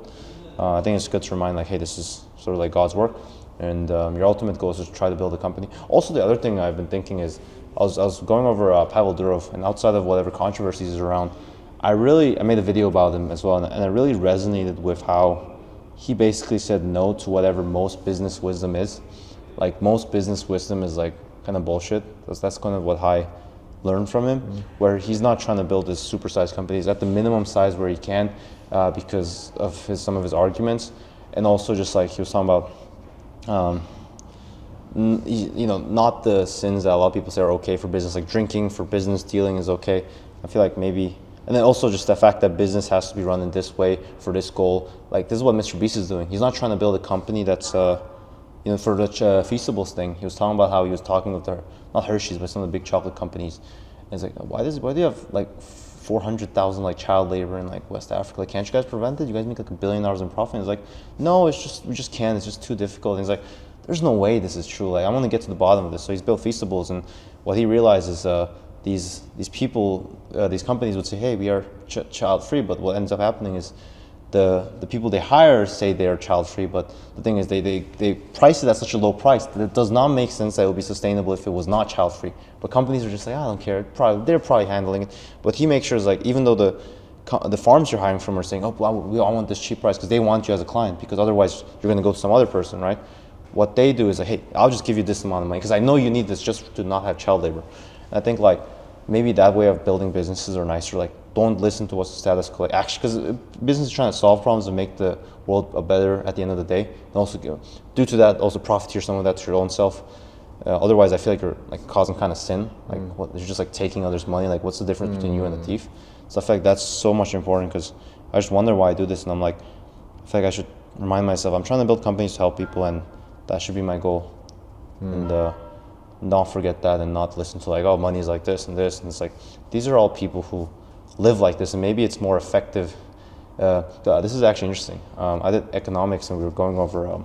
I think it's good to remind, like, hey, this is sort of like God's work, and your ultimate goal is to try to build a company. Also, the other thing I've been thinking is, I was going over Pavel Durov, and outside of whatever controversies is around, I made a video about him as well, and I really resonated with how he basically said no to whatever most business wisdom is. like most business wisdom is like kind of bullshit. That's kind of what I learned from him, where he's not trying to build this supersized company. He's at the minimum size where he can because of some of his arguments, and also just like he was talking about, not the sins that a lot of people say are okay for business, like drinking for business, dealing is okay. I feel like maybe, and then also just the fact that business has to be run in this way for this goal. Like this is what Mr. Beast is doing. He's not trying to build a company that's, for the Feastables thing. He was talking about how he was talking with not Hershey's, but some of the big chocolate companies. And he's like, why do you have like 400,000 like child labor in like West Africa? Like, can't you guys prevent it? You guys make like $1 billion in profit. And he's like, no, we just can't. It's just too difficult. And he's like, there's no way this is true. Like, I want to get to the bottom of this. So he's built Feastables, and what he realized is these people, these companies would say, hey, we are child free, but what ends up happening is the people they hire say they are child free, but the thing is they price it at such a low price that it does not make sense that it would be sustainable if it was not child free. But companies are just like, I don't care. They're probably handling it. But he makes sure it's like, even though the farms you're hiring from are saying, oh, well, we all want this cheap price because they want you as a client, because otherwise you're going to go to some other person, right? What they do is like, hey, I'll just give you this amount of money because I know you need this just to not have child labor. And I think like maybe that way of building businesses are nicer. Like, don't listen to what's the status quo. Like, actually, because business is trying to solve problems and make the world better at the end of the day. And also, due to that, also profiteer some of that to your own self. Otherwise, I feel like you're like causing kind of sin. Like, you're just like taking others' money. Like, what's the difference between you and a thief? So I feel like that's so much important, because I just wonder why I do this, and I'm like, I feel like I should remind myself I'm trying to build companies to help people, and that should be my goal. And not forget that, and not listen to like, oh, money is like this and this, and it's like, these are all people who live like this, and maybe it's more effective. This is actually interesting. I did economics, and we were going over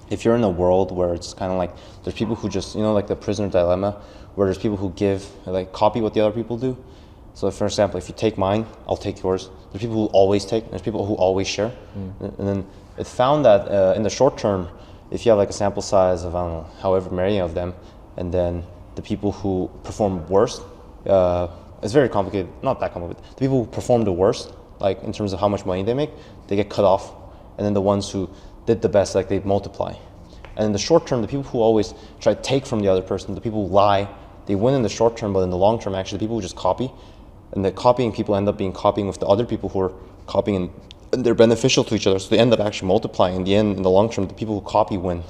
if you're in a world where it's kind of like there's people who just, like the prisoner dilemma, where there's people who copy what the other people do. So for example, if you take mine, I'll take yours. There's people who always take, there's people who always share. And then it found that in the short term, if you have like a sample size of, I don't know, however many of them, and then the people who perform worst, it's very complicated, not that complicated. The people who perform the worst, like in terms of how much money they make, they get cut off. And then the ones who did the best, like they multiply. And in the short term, the people who always try to take from the other person, the people who lie, they win in the short term, but in the long term, actually, the people who just copy, and the copying people end up copying with the other people who are copying, and they're beneficial to each other, so they end up actually multiplying. In the end, in the long term, the people who copy win. And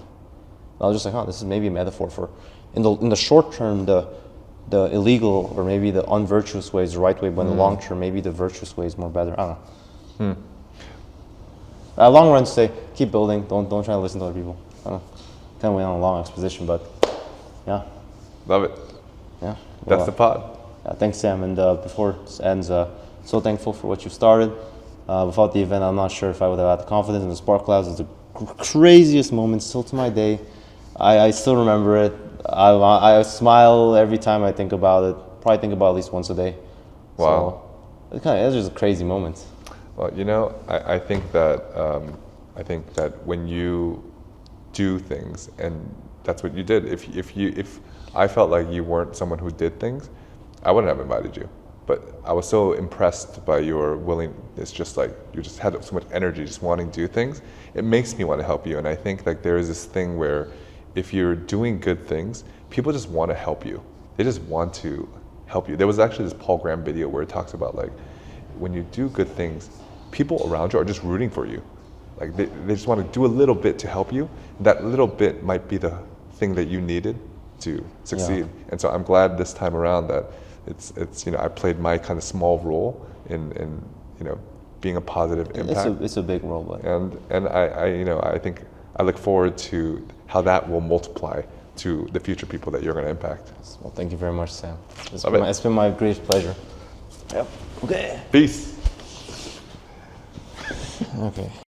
I was just like, this is maybe a metaphor for, in the short term, the illegal or maybe the unvirtuous way is the right way, but in the long term, maybe the virtuous way is more better. I don't know. Long run, say keep building. Don't try to listen to other people. I don't know. Kind of went on a long exposition, but yeah. Love it. Yeah. That's the pod. Yeah, thanks, Sam. And before this ends, so thankful for what you started. Without the event, I'm not sure if I would have had the confidence in the Spark Clouds. It's the craziest moment still to my day. I still remember it. I smile every time I think about it. Probably think about it at least once a day. Wow. So it's just a crazy moment. Well, I think that when you do things, and that's what you did. If I felt like you weren't someone who did things, I wouldn't have invited you. But I was so impressed by your willingness, just like you just had so much energy, just wanting to do things. It makes me want to help you, and I think like there is this thing where if you're doing good things, people just want to help you. They just want to help you. There was actually this Paul Graham video where it talks about like when you do good things, people around you are just rooting for you. Like they just want to do a little bit to help you. That little bit might be the thing that you needed to succeed. Yeah. And so I'm glad this time around that it's I played my kind of small role in being a positive impact. It's a big role, but and I think I look forward to how that will multiply to the future people that you're going to impact. Well, thank you very much, Sam. It's been my greatest pleasure. Yep. Okay. Peace. Okay.